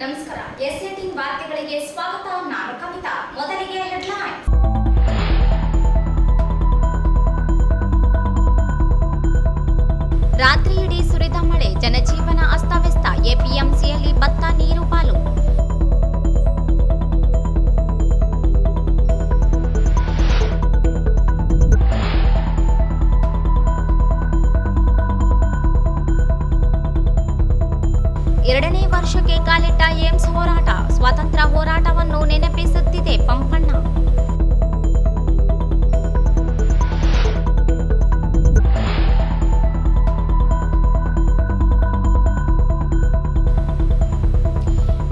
ನಮಸ್ಕಾರ. ಎಸ್18 ವಾರ್ತೆಗಳಿಗೆ ಸ್ವಾಗತ. ನಾನು ಕವಿತಾ. ಮೊದಲಿಗೆ ಹೆಡ್ಲೈನ್. ರಾತ್ರಿಯಿಡೀ ಸುರಿದ ಮಳೆ, ಜನಜೀವನ ಅಸ್ತವ್ಯಸ್ತ. ಎಪಿಎಂಸಿಯಲ್ಲಿ ಭತ್ತ ನೀರು ಪಾಲು. ಎರಡನೇ ವರ್ಷಕ್ಕೆ ಕಾಲಿಟ್ಟ ಏಮ್ಸ್ ಹೋರಾಟ, ಸ್ವಾತಂತ್ರ್ಯ ಹೋರಾಟವನ್ನು ನೆನಪಿಸುತ್ತಿದೆ ಪಂಪಣ್ಣ.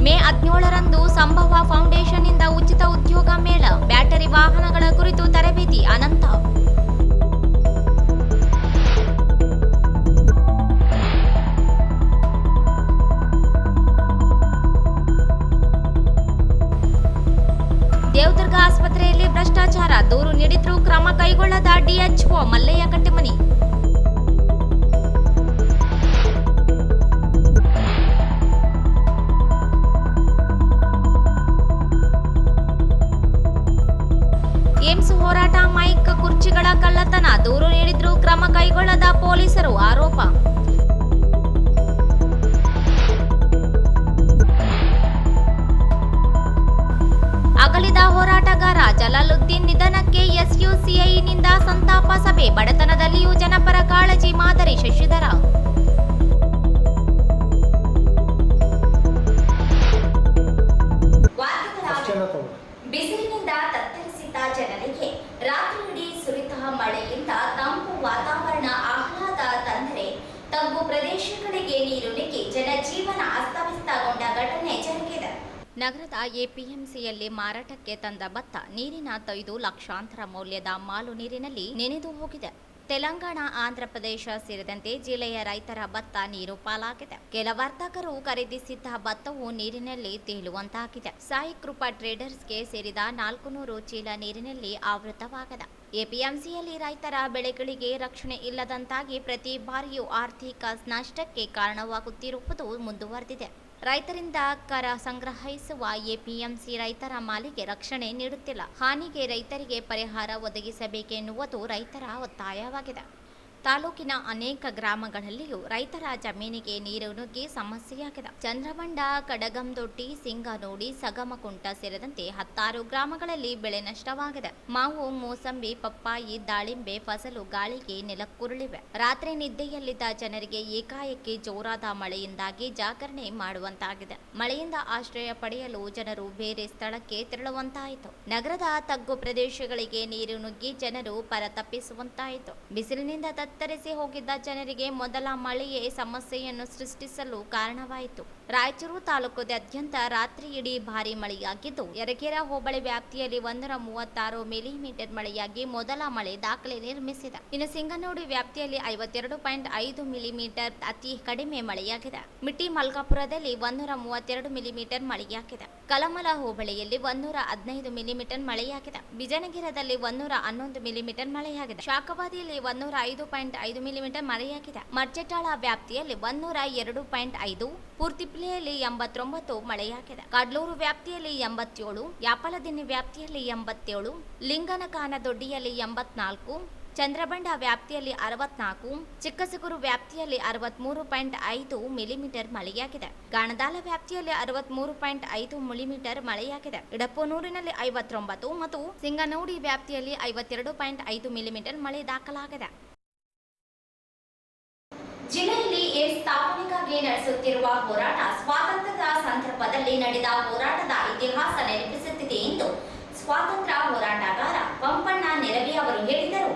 ಮೇ 17ರಂದು ಸಂಭವ ಫೌಂಡೇಶನ್ನಿಂದ ಉಚಿತ ಉದ್ಯೋಗ ಮೇಳ, ಬ್ಯಾಟರಿ ವಾಹನಗಳ ಕುರಿತು ತರಬೇತಿ. ಅನಂತ. ದೇವದುರ್ಗ ಆಸ್ಪತ್ರೆಯಲ್ಲಿ ಭ್ರಷ್ಟಾಚಾರ, ದೂರು ನೀಡಿದ್ರೂ ಕ್ರಮ ಕೈಗೊಳ್ಳದ ಡಿಎಚ್ಒ ಮಲ್ಲಯ್ಯ ಕಟ್ಟಿಮನಿ. ಏಮ್ಸ್ ಹೋರಾಟ ಮೈಕ್ ಕುರ್ಚಿಗಳ ಕಳ್ಳತನ, ದೂರು ನೀಡಿದ್ರೂ ಕ್ರಮ ಕೈಗೊಳ್ಳದ ಪೊಲೀಸರು ಆರೋಪ. ಅಗಲಿದ ಹೋರಾಟಗಾರ ಜಲಾಲುದ್ದೀನ್ ನಿಧನಕ್ಕೆ ಎಸ್ಯುಸಿಐನಿಂದ ಸಂತಾಪ ಸಭೆ, ಬಡತನದಲ್ಲಿಯೂ ಜನಪರ ಕಾಳಜಿ ಮಾದರಿ. ಶಶಿಧರ. ಬಿಸಿಲಿನಿಂದ ತತ್ತರಿಸಿದ್ದ ಜನರಿಗೆ ರಾತ್ರಿಯಿಡೀ ಸುರಿದ ಮಳೆಯಿಂದ ತಂಪು ವಾತಾವರಣ ಆಹ್ಲಾದ ತಂದರೆ ತಗ್ಗು ಪ್ರದೇಶಗಳಿಗೆ ನೀರು ನುಗ್ಗಿ ಜನಜೀವನ ಅಸ್ತವ್ಯಸ್ತಗೊಂಡ ಘಟನೆ ಜರುಗಿದೆ. ನಗರದ ಎಪಿಎಂಸಿಯಲ್ಲಿ ಮಾರಾಟಕ್ಕೆ ತಂದ ಭತ್ತ ನೀರಿನ ತೊಯ್ದು ಲಕ್ಷಾಂತರ ಮೌಲ್ಯದ ಮಾಲು ನೀರಿನಲ್ಲಿ ನೆನೆದು ಹೋಗಿದೆ. ತೆಲಂಗಾಣ, ಆಂಧ್ರಪ್ರದೇಶ ಸೇರಿದಂತೆ ಜಿಲ್ಲೆಯ ರೈತರ ಭತ್ತ ನೀರು ಪಾಲಾಗಿದೆ. ಕೆಲ ವರ್ತಕರು ಖರೀದಿಸಿದ್ದ ಭತ್ತವು ನೀರಿನಲ್ಲಿ ತೇಲುವಂತಾಗಿದೆ. ಸಾಯಿ ಕೃಪಾ ಟ್ರೇಡರ್ಸ್ಗೆ ಸೇರಿದ 400 ಚೀಲ ನೀರಿನಲ್ಲಿ ಆವೃತವಾಗಿದೆ. ಎಪಿಎಂಸಿಯಲ್ಲಿ ರೈತರ ಬೆಳೆಗಳಿಗೆ ರಕ್ಷಣೆ ಇಲ್ಲದಂತಾಗಿ ಪ್ರತಿ ಬಾರಿಯೂ ಆರ್ಥಿಕ ನಷ್ಟಕ್ಕೆ ಕಾರಣವಾಗುತ್ತಿರುವುದು ಮುಂದುವರೆದಿದೆ. ರೈತರಿಂದ ಕರ ಸಂಗ್ರಹಿಸುವ ಎಪಿಎಂಸಿ ರೈತರ ಮಾಲಿಗೆ ರಕ್ಷಣೆ ನೀಡುತ್ತಿಲ್ಲ. ಹಾನಿಗೆ ರೈತರಿಗೆ ಪರಿಹಾರ ಒದಗಿಸಬೇಕೆನ್ನುವುದು ರೈತರ ಒತ್ತಾಯವಾಗಿದೆ. ತಾಲೂಕಿನ ಅನೇಕ ಗ್ರಾಮಗಳಲ್ಲಿಯೂ ರೈತರ ಜಮೀನಿಗೆ ನೀರು ನುಗ್ಗಿ ಸಮಸ್ಯೆಯಾಗಿದೆ. ಚಂದ್ರಮಂಡ, ಕಡಗಂದೊಡ್ಡಿ, ಸಿಂಗನೋಡಿ, ಸಗಮಕುಂಟ ಸೇರಿದಂತೆ 10 ಗ್ರಾಮಗಳಲ್ಲಿ ಬೆಳೆ ನಷ್ಟವಾಗಿದೆ. ಮಾವು, ಮೋಸಂಬಿ, ಪಪ್ಪಾಯಿ, ದಾಳಿಂಬೆ ಫಸಲು ಗಾಳಿಗೆ ನೆಲಕ್ಕುರುಳಿವೆ. ರಾತ್ರಿ ನಿದ್ದೆಯಲ್ಲಿದ್ದ ಜನರಿಗೆ ಏಕಾಏಕಿ ಜೋರಾದ ಮಳೆಯಿಂದಾಗಿ ಜಾಗರಣೆ ಮಾಡುವಂತಾಗಿದೆ. ಮಳೆಯಿಂದ ಆಶ್ರಯ ಪಡೆಯಲು ಜನರು ಬೇರೆ ಸ್ಥಳಕ್ಕೆ ತೆರಳುವಂತಾಯಿತು. ನಗರದ ತಗ್ಗು ಪ್ರದೇಶಗಳಿಗೆ ನೀರು ನುಗ್ಗಿ ಜನರು ಪರತಪ್ಪಿಸುವಂತಾಯಿತು. ಬಿಸಿಲಿನಿಂದ ತತ್ತರಿಸಿ ಹೋಗಿದ್ದ ಜನರಿಗೆ ಮೊದಲ ಮಳೆಯೇ ಸಮಸ್ಯೆಯನ್ನು ಸೃಷ್ಟಿಸಲು ಕಾರಣವಾಯಿತು. ರಾಯಚೂರು ತಾಲೂಕಾದ್ಯಂತ ರಾತ್ರಿಯಿಡೀ ಭಾರೀ ಮಳೆಯಾಗಿದ್ದು, ಯರಗೇರ ಹೋಬಳಿ ವ್ಯಾಪ್ತಿಯಲ್ಲಿ 136 ಮಿಲಿಮೀಟರ್ ಮಳೆಯಾಗಿ ಮೊದಲ ಮಳೆ ದಾಖಲೆ ನಿರ್ಮಿಸಿದೆ. ಇನ್ನು ಸಿಂಗನೋಡಿ ವ್ಯಾಪ್ತಿಯಲ್ಲಿ 52.5 ಮಿಲಿಮೀಟರ್ ಅತಿ ಕಡಿಮೆ ಮಳೆಯಾಗಿದೆ. ಮಿಟ್ಟಿ ಮಲ್ಕಾಪುರದಲ್ಲಿ 132 ಮಿಲಿಮೀಟರ್ ಮಳೆಯಾಗಿದೆ. ಕಲಮಲ ಹೋಬಳಿಯಲ್ಲಿ 115 ಮಿಲಿಮೀಟರ್ ಮಳೆಯಾಗಿದೆ. ಬಿಜನಗಿರದಲ್ಲಿ 111 ಮಿಲಿಮೀಟರ್ ಮಳೆಯಾಗಿದೆ. ಶಾಖವಾದಿಯಲ್ಲಿ 105.5 ಮಿಲಿಮೀಟರ್ ಮಳೆಯಾಗಿದೆ. ಮರ್ಚೆಟಾಳ ವ್ಯಾಪ್ತಿಯಲ್ಲಿ 102.5, ಪೂರ್ತಿಪ್ಲೆಯಲ್ಲಿ 89 ಮಳೆಯಾಗಿದೆ. ಕಡ್ಲೂರು ವ್ಯಾಪ್ತಿಯಲ್ಲಿ 87, ಯಾಪಲದಿನ್ನಿ ವ್ಯಾಪ್ತಿಯಲ್ಲಿ 87, ಲಿಂಗನಕಾನದೊಡ್ಡಿಯಲ್ಲಿ 84, ಚಂದ್ರಬಂಡ ವ್ಯಾಪ್ತಿಯಲ್ಲಿ 64, ಚಿಕ್ಕಸಗೂರು ವ್ಯಾಪ್ತಿಯಲ್ಲಿ 63.5 ಮಿಲಿಮೀಟರ್ ಮಳೆಯಾಗಿದೆ. ಗಾಣದಾಲ ವ್ಯಾಪ್ತಿಯಲ್ಲಿ 63.5 ಮಿಲಿಮೀಟರ್ ಮಳೆಯಾಗಿದೆ. ಇಡಪನೂರಿನಲ್ಲಿ 59 ಮತ್ತು ಸಿಂಗನೋಡಿ ವ್ಯಾಪ್ತಿಯಲ್ಲಿ 52.5 ಮಿಲಿಮೀಟರ್ ಮಳೆ ದಾಖಲಾಗಿದೆ. ಜಿಲ್ಲೆಯಲ್ಲಿ ಏಮ್ಸ್ ಸ್ಥಾಪನೆಗಾಗಿ ನಡೆಸುತ್ತಿರುವ ಹೋರಾಟ ಸ್ವಾತಂತ್ರ್ಯದ ಸಂದರ್ಭದಲ್ಲಿ ನಡೆದ ಹೋರಾಟದ ಇತಿಹಾಸ ನೆನಪಿಸುತ್ತಿದೆ ಎಂದು ಸ್ವಾತಂತ್ರ್ಯ ಹೋರಾಟಗಾರ ಪಂಪಣ್ಣ ನೆರವಿ ಅವರು ಹೇಳಿದರು.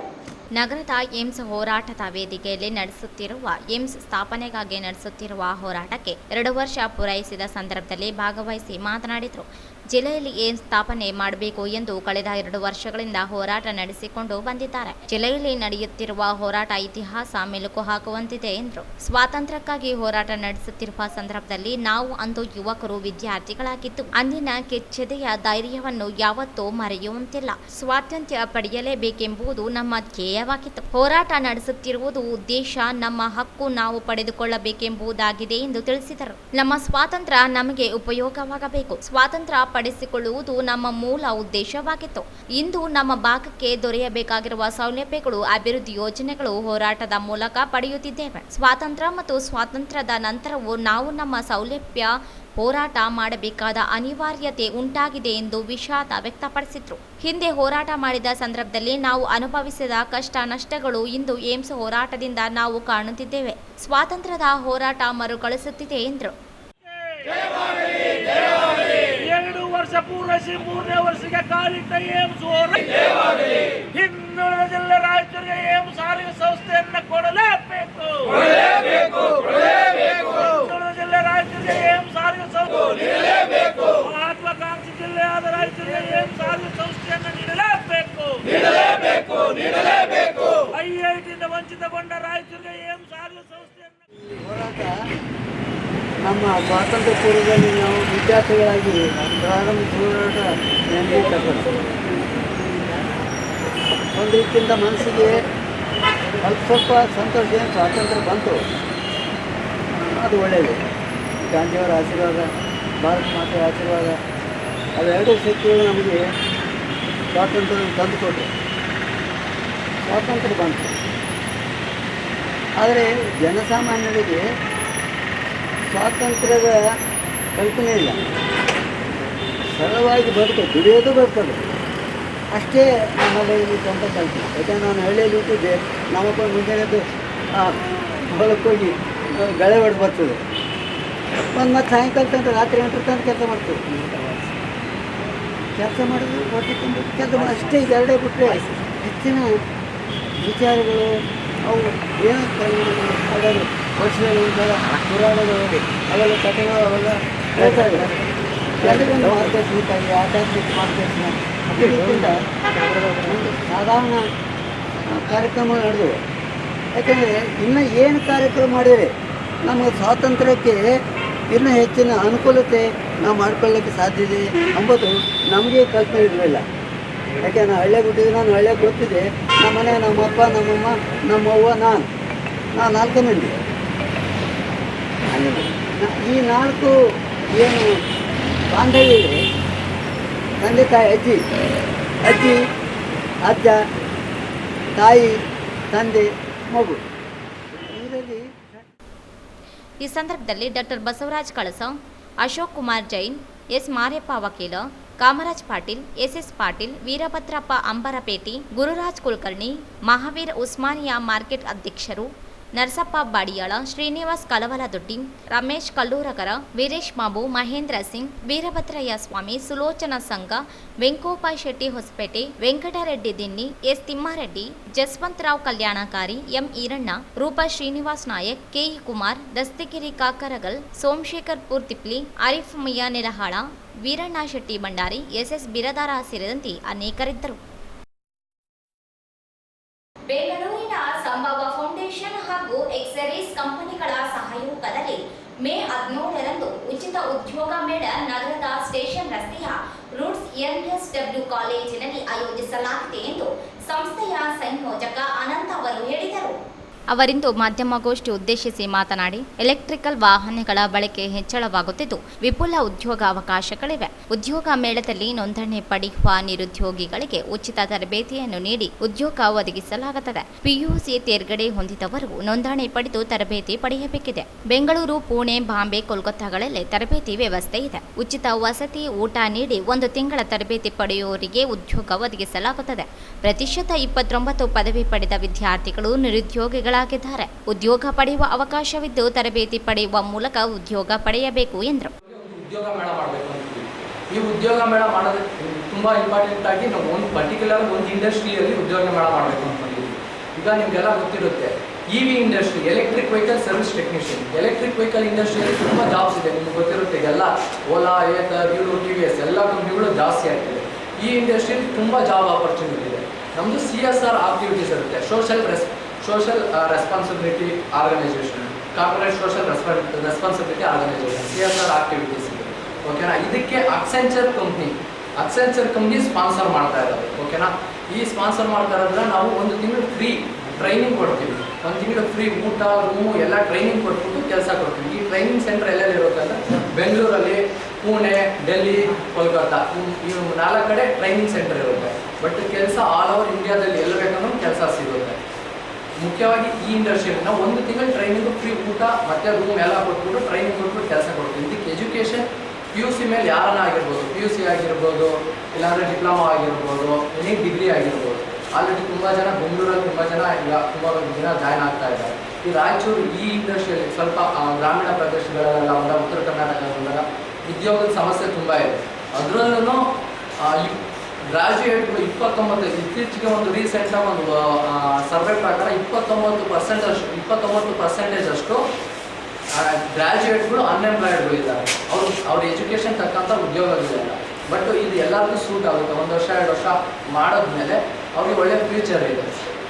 ನಗರದ ಏಮ್ಸ್ ಹೋರಾಟದ ವೇದಿಕೆಯಲ್ಲಿ ನಡೆಸುತ್ತಿರುವ ಏಮ್ಸ್ ಸ್ಥಾಪನೆಗಾಗಿ ನಡೆಸುತ್ತಿರುವ ಹೋರಾಟಕ್ಕೆ 2 ವರ್ಷ ಪೂರೈಸಿದ ಸಂದರ್ಭದಲ್ಲಿ ಭಾಗವಹಿಸಿ ಮಾತನಾಡಿದರು. ಜಿಲ್ಲೆಯಲ್ಲಿ ಏಮ್ಸ್ ಸ್ಥಾಪನೆ ಮಾಡಬೇಕು ಎಂದು ಕಳೆದ 2 ವರ್ಷಗಳಿಂದ ಹೋರಾಟ ನಡೆಸಿಕೊಂಡು ಬಂದಿದ್ದಾರೆ. ಜಿಲ್ಲೆಯಲ್ಲಿ ನಡೆಯುತ್ತಿರುವ ಹೋರಾಟ ಇತಿಹಾಸ ಮೆಲುಕು ಹಾಕುವಂತಿದೆ ಎಂದರು. ಸ್ವಾತಂತ್ರ್ಯಕ್ಕಾಗಿ ಹೋರಾಟ ನಡೆಸುತ್ತಿರುವ ಸಂದರ್ಭದಲ್ಲಿ ನಾವು ಅಂದು ಯುವಕರು ವಿದ್ಯಾರ್ಥಿಗಳಾಗಿದ್ದು ಅಂದಿನ ಕೆಚ್ಚೆದೆಯ ಧೈರ್ಯವನ್ನು ಯಾವತ್ತೂ ಮರೆಯುವಂತಿಲ್ಲ. ಸ್ವಾತಂತ್ರ್ಯ ಪಡೆಯಲೇಬೇಕೆಂಬುದು ನಮ್ಮ ಧ್ಯೇಯವಾಗಿತ್ತು. ಹೋರಾಟ ನಡೆಸುತ್ತಿರುವುದು ಉದ್ದೇಶ ನಮ್ಮ ಹಕ್ಕು ನಾವು ಪಡೆದುಕೊಳ್ಳಬೇಕೆಂಬುದಾಗಿದೆ ಎಂದು ತಿಳಿಸಿದರು. ನಮ್ಮ ಸ್ವಾತಂತ್ರ್ಯ ನಮಗೆ ಉಪಯೋಗವಾಗಬೇಕು. ಸ್ವಾತಂತ್ರ್ಯ ಪಡಿಸಿಕೊಳ್ಳುವುದು ನಮ್ಮ ಮೂಲ ಉದ್ದೇಶವಾಗಿತ್ತು. ಇಂದು ನಮ್ಮ ಭಾಗಕ್ಕೆ ದೊರೆಯಬೇಕಾಗಿರುವ ಸೌಲಭ್ಯಗಳು, ಅಭಿವೃದ್ಧಿ ಯೋಜನೆಗಳು ಹೋರಾಟದ ಮೂಲಕ ಪಡೆಯುತ್ತಿದ್ದೇವೆ. ಸ್ವಾತಂತ್ರ್ಯ ಮತ್ತು ಸ್ವಾತಂತ್ರ್ಯದ ನಂತರವೂ ನಾವು ನಮ್ಮ ಸೌಲಭ್ಯ ಹೋರಾಟ ಮಾಡಬೇಕಾದ ಅನಿವಾರ್ಯತೆ ಉಂಟಾಗಿದೆ ಎಂದು ವಿಷಾದ ವ್ಯಕ್ತಪಡಿಸಿದರು. ಹಿಂದೆ ಹೋರಾಟ ಮಾಡಿದ ಸಂದರ್ಭದಲ್ಲಿ ನಾವು ಅನುಭವಿಸಿದ ಕಷ್ಟ ನಷ್ಟಗಳು ಇಂದು ಏಮ್ಸ್ ಹೋರಾಟದಿಂದ ನಾವು ಕಾಣುತ್ತಿದ್ದೇವೆ. ಸ್ವಾತಂತ್ರ್ಯದ ಹೋರಾಟ ಮರುಕಳಿಸುತ್ತಿದೆ ಎಂದರು. 2 ವರ್ಷ ಪೂರೈಸಿ 3ನೇ ವರ್ಷಕ್ಕೆ ಕಾಲಿಟ್ಟ ಏಮ್ಸ್ ಹಿಂದುಳಿದ ಜಿಲ್ಲೆ ರಾಯಚೂರಿಗೆ ಏಮ್ಸ್ ಆರೋಗ್ಯ ಸಂಸ್ಥೆಯನ್ನು ಕೊಡಲೇಬೇಕು. ಹಿಂದುಳಿದ ಜಿಲ್ಲೆ ರಾಯಚೂರಿಗೆ ಏಮ್ಸ್ ಆರೋಗ್ಯ ಸಂಸ್ಥೆ ಮಹತ್ವಾಕಾಂಕ್ಷಿ ಜಿಲ್ಲೆಯಾದ ರಾಯಚೂರಿಗೆ ಏಮ್ಸ್ ಆರೋಗ್ಯ ಸಂಸ್ಥೆಯನ್ನು ನೀಡಲೇಬೇಕು. ಐಐಟಿಯಿಂದ ವಂಚಿತಗೊಂಡ ರಾಯಚೂರಿಗೆ ಏಮ್ಸ್ ಆರೋಗ್ಯ ಸಂಸ್ಥೆಯನ್ನು ಹೋರಾಟ ನಮ್ಮ ಸ್ವಾತಂತ್ರ್ಯ ಪೂರ್ವದಲ್ಲಿ ನಾವು ವಿದ್ಯಾರ್ಥಿಗಳಾಗಿ ಪ್ರಾರಂಭಿಸಿದ ಹೋರಾಟ ನೆನಪಿ ತಗೊಂಡು ಒಂದು ರೀತಿಯಿಂದ ಮನಸ್ಸಿಗೆ ಸ್ವಲ್ಪ ಸಂತೋಷ, ಏನು ಸ್ವಾತಂತ್ರ್ಯ ಬಂತು ಅದು ಒಳ್ಳೆಯದು. ಗಾಂಧಿಯವರ ಆಶೀರ್ವಾದ, ಭಾರತ ಮಾತೆಯ ಆಶೀರ್ವಾದ ಅವೆರಡೂ ಶಕ್ತಿಗಳು ನಮಗೆ ಸ್ವಾತಂತ್ರ್ಯ ತಂದುಕೊಟ್ರು. ಸ್ವಾತಂತ್ರ್ಯ ಬಂತು. ಆದರೆ ಜನಸಾಮಾನ್ಯರಿಗೆ ಸ್ವಾತಂತ್ರ್ಯದ ಕಲ್ಪನೆ ಇಲ್ಲ. ಸರಳವಾಗಿ ದುಡಿಯೋದು ಬದುಕೋದು ಅಷ್ಟೇ ನಮ್ಮಲ್ಲಿ ಇದ್ದಂಥ ಕಲ್ಪನೆ. ಯಾಕೆಂದರೆ ನಾನು ಹಳ್ಳಿಯಲ್ಲಿ ಇಟ್ಟಿದ್ದೆ, ನಮ್ಮಪ್ಪ ಮುಂಜಾನೆದ್ದು ಹೊಲಕ್ಕೆ ಹೋಗಿ ಗಳೆ ಹೊಡೆದು ಬರ್ತದೆ. ಮತ್ತು ಸಾಯಂಕಾಲ ತನಕ ರಾತ್ರಿ 8 ತನಕ ಕೆಲಸ ಮಾಡ್ತೀವಿ. ಕೆಲಸ ಮಾಡೋದು ಹೊಟ್ಟೆ ತುಂಬ ಕೆಲಸ ಮಾಡಿ ಅಷ್ಟೇ. ಇದೆರಡೇ ಬಿಟ್ಟರೆ ಹೆಚ್ಚಿನ ವಿಚಾರಗಳು ಅವು ಏನೋ ಅದನ್ನು ವರ್ಷದಲ್ಲಿ ಒಂಥರ ಪುರಾಣಗಳು ಅವೆಲ್ಲ ಕಥೆಗಳು ಅವೆಲ್ಲ ಹೇಳ್ತಾ ಇದ್ದಾರೆ. ಎಲ್ಲರಿಗೊಂದು ಮಾರ್ಗದರ್ಶನಕ್ಕಾಗಿ ಆಧ್ಯಾತ್ಮಿಕ ಮಾರ್ಗದರ್ಶನ ಈ ರೀತಿಯಿಂದ ಒಂದು ಸಾಧಾರಣ ಕಾರ್ಯಕ್ರಮ ನಡೆದವು. ಯಾಕೆಂದರೆ ಇನ್ನು ಏನು ಕಾರ್ಯಕ್ರಮ ಮಾಡಿದರೆ ನಮಗೆ ಸ್ವಾತಂತ್ರ್ಯಕ್ಕೆ ಇನ್ನೂ ಹೆಚ್ಚಿನ ಅನುಕೂಲತೆ ನಾವು ಮಾಡ್ಕೊಳ್ಳೋಕ್ಕೆ ಸಾಧ್ಯ ಇದೆ ಎಂಬುದು ನಮಗೆ ಕಲ್ಪನೆ ಇರಲಿಲ್ಲ. ಯಾಕೆ ನಾನು ಹಳ್ಳಿಯಾಗ ಹುಟ್ಟಿದ್ದೆ, ನಾನು ಹಳ್ಳಿಯಾಗ ಗೊತ್ತಿದ್ದೆ. ನಮ್ಮ ಮನೆ, ನಮ್ಮಪ್ಪ, ನಮ್ಮಮ್ಮ, ನಮ್ಮವ್ವ, ನಾನು 4 ಮಂದಿ. ಈ 4 ಏನು ಬಾಂಧವ್ಯ ಇದೆ, ತಂದೆ ತಾಯಿ, ಅಜ್ಜಿ, ಅಜ್ಜ, ತಾಯಿ, ತಂದೆ, ಮಗು. ಇದರಲ್ಲಿ ಈ ಸಂದರ್ಭದಲ್ಲಿ ಡಾಕ್ಟರ್ ಬಸವರಾಜ್ ಕಳಸ, ಅಶೋಕ್ ಕುಮಾರ್ ಜೈನ್, ಎಸ್ ಮಾರ್ಯಪ್ಪ ವಕೀಲ, ಕಾಮರಾಜ್ ಪಾಟೀಲ್, ಎಸ್ ಪಾಟೀಲ್, ವೀರಭದ್ರಪ್ಪ ಅಂಬರಪೇಟಿ, ಗುರುರಾಜ್ ಕುಲಕರ್ಣಿ, ಮಹಾವೀರ್ ಉಸ್ಮಾನಿಯಾ ಮಾರ್ಕೆಟ್ ಅಧ್ಯಕ್ಷರು, Narasappa ಬಾಡಿಯಾಳ, Srinivas ಕಲವಲದೊಡ್ಡಿ, Ramesh ಕಲ್ಲೂರಕರ, Veeresh Babu, Mahendra Singh, Veerabhadraiah Swamy, Sulochana Sangha, Venkopai Shetty Hosapete, Venkatareddy Dinni, S Thimmareddy, Jaswantrao Kalyanakari, M Iranna, Roopa Srinivas Nayak, KE Kumar, Dastagiri Kakaragal, Somashekhar Purtipli, Arif Miya Nelahala, Veeranna Shetty Bhandari, S Biradar ಸೇರಿದಂತೆ ಅನೇಕರಿದ್ದರು. ಬೆಂಗಳೂರಿನ ಸಂಭವ ಫೌಂಡೇಶನ್ ಹಾಗೂ ಎಕ್ಸರೀಸ್ ಕಂಪನಿಗಳ ಸಹಯೋಗದಲ್ಲಿ ಮೇ 17ರಂದು ಉಚಿತ ಉದ್ಯೋಗ ಮೇಳ ನಗರದ ಸ್ಟೇಷನ್ ರಸ್ತೆಯ ರೂಟ್ಸ್ NSW ಕಾಲೇಜಿನಲ್ಲಿ ಆಯೋಜಿಸಲಾಗಿದೆ ಎಂದು ಸಂಸ್ಥೆಯ ಸಂಯೋಜಕ ಅನಂತ್ ಅವರು ಹೇಳಿದರು. ಅವರಿಂದು ಮಾಧ್ಯಮಗೋಷ್ಠಿ ಉದ್ದೇಶಿಸಿ ಮಾತನಾಡಿ, ಎಲೆಕ್ಟ್ರಿಕಲ್ ವಾಹನಗಳ ಬಳಕೆ ಹೆಚ್ಚಳವಾಗುತ್ತಿದ್ದು ವಿಪುಲ ಉದ್ಯೋಗಾವಕಾಶಗಳಿವೆ. ಉದ್ಯೋಗ ಮೇಳದಲ್ಲಿ ನೋಂದಣಿ ಪಡೆಯುವ ನಿರುದ್ಯೋಗಿಗಳಿಗೆ ಉಚಿತ ತರಬೇತಿಯನ್ನು ನೀಡಿ ಉದ್ಯೋಗ ಒದಗಿಸಲಾಗುತ್ತದೆ. PUC ತೇರ್ಗಡೆ ಹೊಂದಿದವರು ನೋಂದಣಿ ಪಡೆದು ತರಬೇತಿ ಪಡೆಯಬೇಕಿದೆ. ಬೆಂಗಳೂರು, ಪುಣೆ, ಬಾಂಬೆ, ಕೋಲ್ಕತ್ತಾಗಳಲ್ಲಿ ತರಬೇತಿ ವ್ಯವಸ್ಥೆ ಇದೆ. ಉಚಿತ ವಸತಿ, ಊಟ ನೀಡಿ 1 ತಿಂಗಳ ತರಬೇತಿ ಪಡೆಯುವವರಿಗೆ ಉದ್ಯೋಗ ಒದಗಿಸಲಾಗುತ್ತದೆ. ಪ್ರತಿಶತ 29 ಪದವಿ ಪಡೆದ ವಿದ್ಯಾರ್ಥಿಗಳು ನಿರುದ್ಯೋಗಿಗಳ ಉದ್ಯೋಗ ಪಡೆಯುವ ಅವಕಾಶವಿದ್ದು ತರಬೇತಿ ಪಡೆಯುವ ಮೂಲಕ ಉದ್ಯೋಗ ಪಡೆಯಬೇಕು ಎಂದರು. ಉದ್ಯೋಗ ಮೇಳ ಮಾಡಬೇಕು ಅಂತೀವಿ. ಈ ಉದ್ಯೋಗ ಮೇಳ ಮಾಡೋದು ತುಂಬಾ ಇಂಪಾರ್ಟೆಂಟ್ ಆಗಿ ನಾವು ಒಂದು ಪರ್ಟಿಕ್ಯುಲರ್ ಒಂದು ಇಂಡಸ್ಟ್ರಿಯಲ್ಲಿ ಉದ್ಯೋಗ ಮೇಳ ಮಾಡಬೇಕು ಅಂತೀವಿ. ಈಗ ನಿಮಗೆಲ್ಲ ಗೊತ್ತಿರುತ್ತೆ, EV industry, electric vehicle service technician. Electric vehicle ಇಂಡಸ್ಟ್ರಿಯಲ್ಲಿ ತುಂಬ ಜಾಬ್ಸ್ ಇದೆ, ನಿಮ್ಗೆ ಗೊತ್ತಿರುತ್ತೆ. ಎಲ್ಲ ಓಲಾ, ಏತರ್, ಯೂರೋ, TVS ಎಲ್ಲ ಕಂಪ್ನಿಗಳು ಜಾಸ್ತಿ ಆಗ್ತಿದೆ. ಈ ಇಂಡಸ್ಟ್ರಿಯಲ್ಲಿ ತುಂಬ ಜಾಬ್ ಆಪರ್ಚುನಿಟಿ ಇದೆ. ನಮ್ಮದು CSR ಆಕ್ಟಿವಿಟೀಸ್ ಇರುತ್ತೆ, social responsibility organisation, corporate social responsibility organisation, CSR activities ಇದೆ. ಓಕೆನಾ. ಇದಕ್ಕೆ ಅಕ್ಸೆಂಚರ್ ಕಂಪ್ನಿ ಸ್ಪಾನ್ಸರ್ ಮಾಡ್ತಾ ಇದ್ದಾರೆ. ಓಕೆನಾ. ಈ ಸ್ಪಾನ್ಸರ್ ಮಾಡ್ತಾ ಇರೋದ್ರೆ ನಾವು 1 ತಿಂಗಳು ಫ್ರೀ ಟ್ರೈನಿಂಗ್ ಕೊಡ್ತೀವಿ. 1 ತಿಂಗಳು ಫ್ರೀ ಊಟ, ರೂಮು ಎಲ್ಲ ಟ್ರೈನಿಂಗ್ ಕೊಟ್ಬಿಟ್ಟು ಕೆಲಸ ಕೊಡ್ತೀವಿ. ಈ ಟ್ರೈನಿಂಗ್ ಸೆಂಟರ್ ಎಲ್ಲೆಲ್ಲಿ ಇರುತ್ತೆ ಅಂದರೆ ಬೆಂಗಳೂರಲ್ಲಿ, ಪುಣೆ, ಡೆಲ್ಲಿ, ಕೋಲ್ಕತ್ತಾ, ಈ 4 ಕಡೆ ಟ್ರೈನಿಂಗ್ ಸೆಂಟರ್ ಇರುತ್ತೆ. ಬಟ್ ಕೆಲಸ ಆಲ್ ಓವರ್ ಇಂಡಿಯಾದಲ್ಲಿ ಎಲ್ಲಿ ಬೇಕಂದ್ರೂ ಕೆಲಸ ಸಿಗುತ್ತೆ. ಮುಖ್ಯವಾಗಿ ಈ ಇಂಡಸ್ಟ್ರಿಯಲ್ಲಿ ನಾವು 1 ತಿಂಗಳು ಟ್ರೈನಿಂಗು, ಫ್ರೀ ಊಟ ಮತ್ತು ರೂಮ್ ಎಲ್ಲ ಕೊಟ್ಬಿಟ್ಟು ಟ್ರೈನಿಂಗ್ ಕೊಟ್ಬಿಟ್ಟು ಕೆಲಸ ಕೊಡ್ತೀವಿ. ಇದಕ್ಕೆ ಎಜುಕೇಷನ್ PUC ಮೇಲೆ ಯಾರನ್ನ ಆಗಿರ್ಬೋದು, PUC ಆಗಿರ್ಬೋದು, ಇಲ್ಲಾಂದರೆ ಡಿಪ್ಲೊಮಾ ಆಗಿರ್ಬೋದು, ಎನಿ ಡಿಗ್ರಿ ಆಗಿರ್ಬೋದು. ಆಲ್ರೆಡಿ ತುಂಬ ಜನ ಬೆಂಗಳೂರಲ್ಲಿ ತುಂಬ ಜನ ಜಾಯ್ನ್ ಆಗ್ತಾ ಇದ್ದಾರೆ. ಈ ರಾಯಚೂರು ಈ ಇಂಡಸ್ಟ್ರಿಯಲ್ಲಿ ಸ್ವಲ್ಪ ಗ್ರಾಮೀಣ ಪ್ರದೇಶಗಳೆಲ್ಲ ಉತ್ತರ ಕರ್ನಾಟಕದಲ್ಲೆಲ್ಲ ಉದ್ಯೋಗದ ಸಮಸ್ಯೆ ತುಂಬ ಇದೆ. ಅದರಲ್ಲೂ ಗ್ರಾಜ್ಯುಯೇಟ್ಗಳು 29, ಇತ್ತೀಚೆಗೆ ಒಂದು ರೀಸೆಂಟಾಗಿ ಒಂದು ಸರ್ವೆ ಪ್ರಕಾರ 29% ಅಷ್ಟು ಗ್ರಾಜ್ಯುಯೇಟ್ಗಳು ಅನ್ಎಂಪ್ಲಾಯ್ಡ್ಗಳು ಇದ್ದಾರೆ. ಅವ್ರ ಎಜುಕೇಷನ್ ತಕ್ಕಂಥ ಉದ್ಯೋಗಗಳಿಲ್ಲ. ಬಟ್ ಇದು ಎಲ್ಲರಿಗೂ ಸೂಟ್ ಆಗುತ್ತೆ. 1 ವರ್ಷ 2 ವರ್ಷ ಮಾಡಿದ್ಮೇಲೆ ಅವ್ರಿಗೆ ಒಳ್ಳೆಯ ಫ್ಯೂಚರ್ ಇದೆ.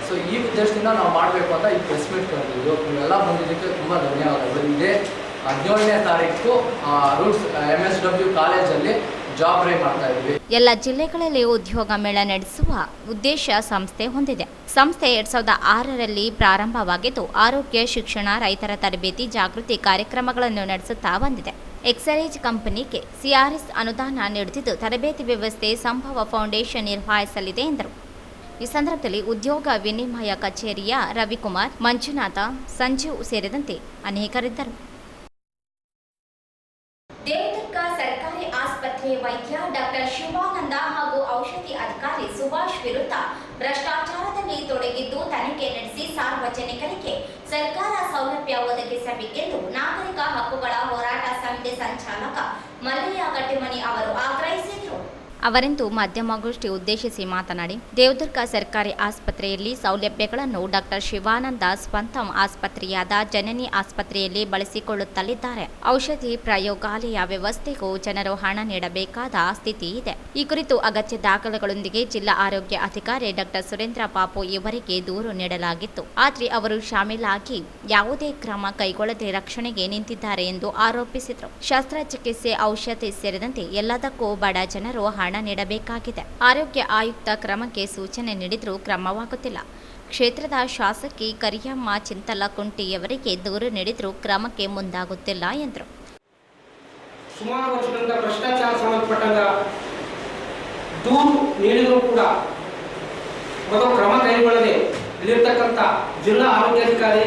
ಸೊ ಈ ಉದ್ದೇಶದಿಂದ ನಾವು ಮಾಡಬೇಕು ಅಂತ ಈ ಪ್ರೆಸ್ ಮೀಟ್ ಕರೆದಿದ್ದು. ನೀವೆಲ್ಲ ಬಂದಿದ್ದಕ್ಕೆ ತುಂಬ ಧನ್ಯವಾದಗಳು. ಇದೇ 17ನೇ ತಾರೀಕು ರೂಟ್ಸ್ MSW ಕಾಲೇಜಲ್ಲಿ ಜಾಬ್ ಡ್ರೈವ್ ಮಾಡ್ತಾ ಇದ್ವಿ. ಎಲ್ಲ ಜಿಲ್ಲೆಗಳಲ್ಲಿ ಉದ್ಯೋಗ ಮೇಳ ನಡೆಸುವ ಉದ್ದೇಶ ಸಂಸ್ಥೆ ಹೊಂದಿದೆ. ಸಂಸ್ಥೆ 2006ರಲ್ಲಿ ಪ್ರಾರಂಭವಾಗಿದ್ದು ಆರೋಗ್ಯ, ಶಿಕ್ಷಣ, ರೈತರ ತರಬೇತಿ, ಜಾಗೃತಿ ಕಾರ್ಯಕ್ರಮಗಳನ್ನು ನಡೆಸುತ್ತಾ ಬಂದಿದೆ. ಎಕ್ಸೈಜ್ ಕಂಪನಿಗೆ CRS ಅನುದಾನ ನೀಡುತ್ತಿದ್ದು ತರಬೇತಿ ವ್ಯವಸ್ಥೆ ಸಂಭವ ಫೌಂಡೇಶನ್ ನಿರ್ವಹಿಸಲಿದೆ ಎಂದರು. ಈ ಸಂದರ್ಭದಲ್ಲಿ ಉದ್ಯೋಗ ವಿನಿಮಯ ಕಚೇರಿಯ ರವಿಕುಮಾರ್, ಮಂಜುನಾಥ, ಸಂಜೀವ್ ಸೇರಿದಂತೆ ಅನೇಕರಿದ್ದರು. ದೇವದುರ್ಗ ಸರ್ಕಾರಿ ಆಸ್ಪತ್ರೆ ವೈದ್ಯ ಡಾಕ್ಟರ್ ಶಿವಾನಂದ ಹಾಗೂ ಔಷಧಿ ಅಧಿಕಾರಿ ಸುಭಾಷ್ ವಿರುದ್ಧ ಭ್ರಷ್ಟಾಚಾರದಲ್ಲಿ ತೊಡಗಿದ್ದು ತನಿಖೆ ನಡೆಸಿ ಸಾರ್ವಜನಿಕರಿಗೆ ಸರ್ಕಾರ ಸೌಲಭ್ಯ ಒದಗಿಸಬೇಕೆಂದು ನಾಗರಿಕ ಹಕ್ಕುಗಳ ಹೋರಾಟ ಸಮಿತಿ ಸಂಚಾಲಕ ಮಲ್ಲಯ್ಯ ಕಟ್ಟಿಮನಿ ಅವರು ಆಗ್ರಹಿಸಿದರು. ಅವರಿಂದು ಮಾಧ್ಯಮಗೋಷ್ಠಿ ಉದ್ದೇಶಿಸಿ ಮಾತನಾಡಿ, ದೇವದುರ್ಗ ಸರ್ಕಾರಿ ಆಸ್ಪತ್ರೆಯಲ್ಲಿ ಸೌಲಭ್ಯಗಳನ್ನು ಡಾಕ್ಟರ್ ಶಿವಾನಂದ ಸ್ವಂತ ಆಸ್ಪತ್ರೆಯಾದ ಜನನಿ ಆಸ್ಪತ್ರೆಯಲ್ಲಿ ಬಳಸಿಕೊಳ್ಳುತ್ತಲಿದ್ದಾರೆ. ಔಷಧಿ ಪ್ರಯೋಗಾಲಯ ವ್ಯವಸ್ಥೆಗೂ ಜನರು ಹಣ ನೀಡಬೇಕಾದ ಸ್ಥಿತಿ ಇದೆ. ಈ ಕುರಿತು ಅಗತ್ಯ ದಾಖಲೆಗಳೊಂದಿಗೆ ಜಿಲ್ಲಾ ಆರೋಗ್ಯ ಅಧಿಕಾರಿ ಡಾಕ್ಟರ್ ಸುರೇಂದ್ರ ಬಾಬು ಇವರಿಗೆ ದೂರು ನೀಡಲಾಗಿತ್ತು. ಆದರೆ ಅವರು ಶಾಮೀಲಾಗಿ ಯಾವುದೇ ಕ್ರಮ ಕೈಗೊಳ್ಳದೆ ರಕ್ಷಣೆಗೆ ನಿಂತಿದ್ದಾರೆ ಎಂದು ಆರೋಪಿಸಿದರು. ಶಸ್ತ್ರಚಿಕಿತ್ಸೆ, ಔಷಧಿ ಸೇರಿದಂತೆ ಎಲ್ಲದಕ್ಕೂ ಬಡ ಜನರು ಹಣ ನೀಡಬೇಕಾಗಿದೆ. ಆರೋಗ್ಯ ಆಯುಕ್ತ ಕ್ರಮಕ್ಕೆ ಸೂಚನೆ ನೀಡಿದರೂ ಕ್ರಮವಾಗುತ್ತಿಲ್ಲ. ಕ್ಷೇತ್ರದ ಶಾಸಕಿ ಕರಿಯಮ್ಮ ಚಿಂತಲಕುಂಟಿಯವರಿಗೆ ದೂರು ನೀಡಿದರೂ ಕ್ರಮಕ್ಕೆ ಮುಂದಾಗುತ್ತಿಲ್ಲ ಎಂದರು. ಸುಮಾರು ವರ್ಷಗಳಿಂದ ಭ್ರಷ್ಟಾಚಾರ ಸಂಬಂಧಪಟ್ಟಂಗ ದೂರು ನೀಡಿದರೂ ಕೂಡ ಮತ್ತು ಕ್ರಮ ಕೈಗೊಳ್ಳದೆ ಇಲ್ಲಿರ್ತಕ್ಕಂಥ ಜಿಲ್ಲಾ ಆರೋಗ್ಯಾಧಿಕಾರಿ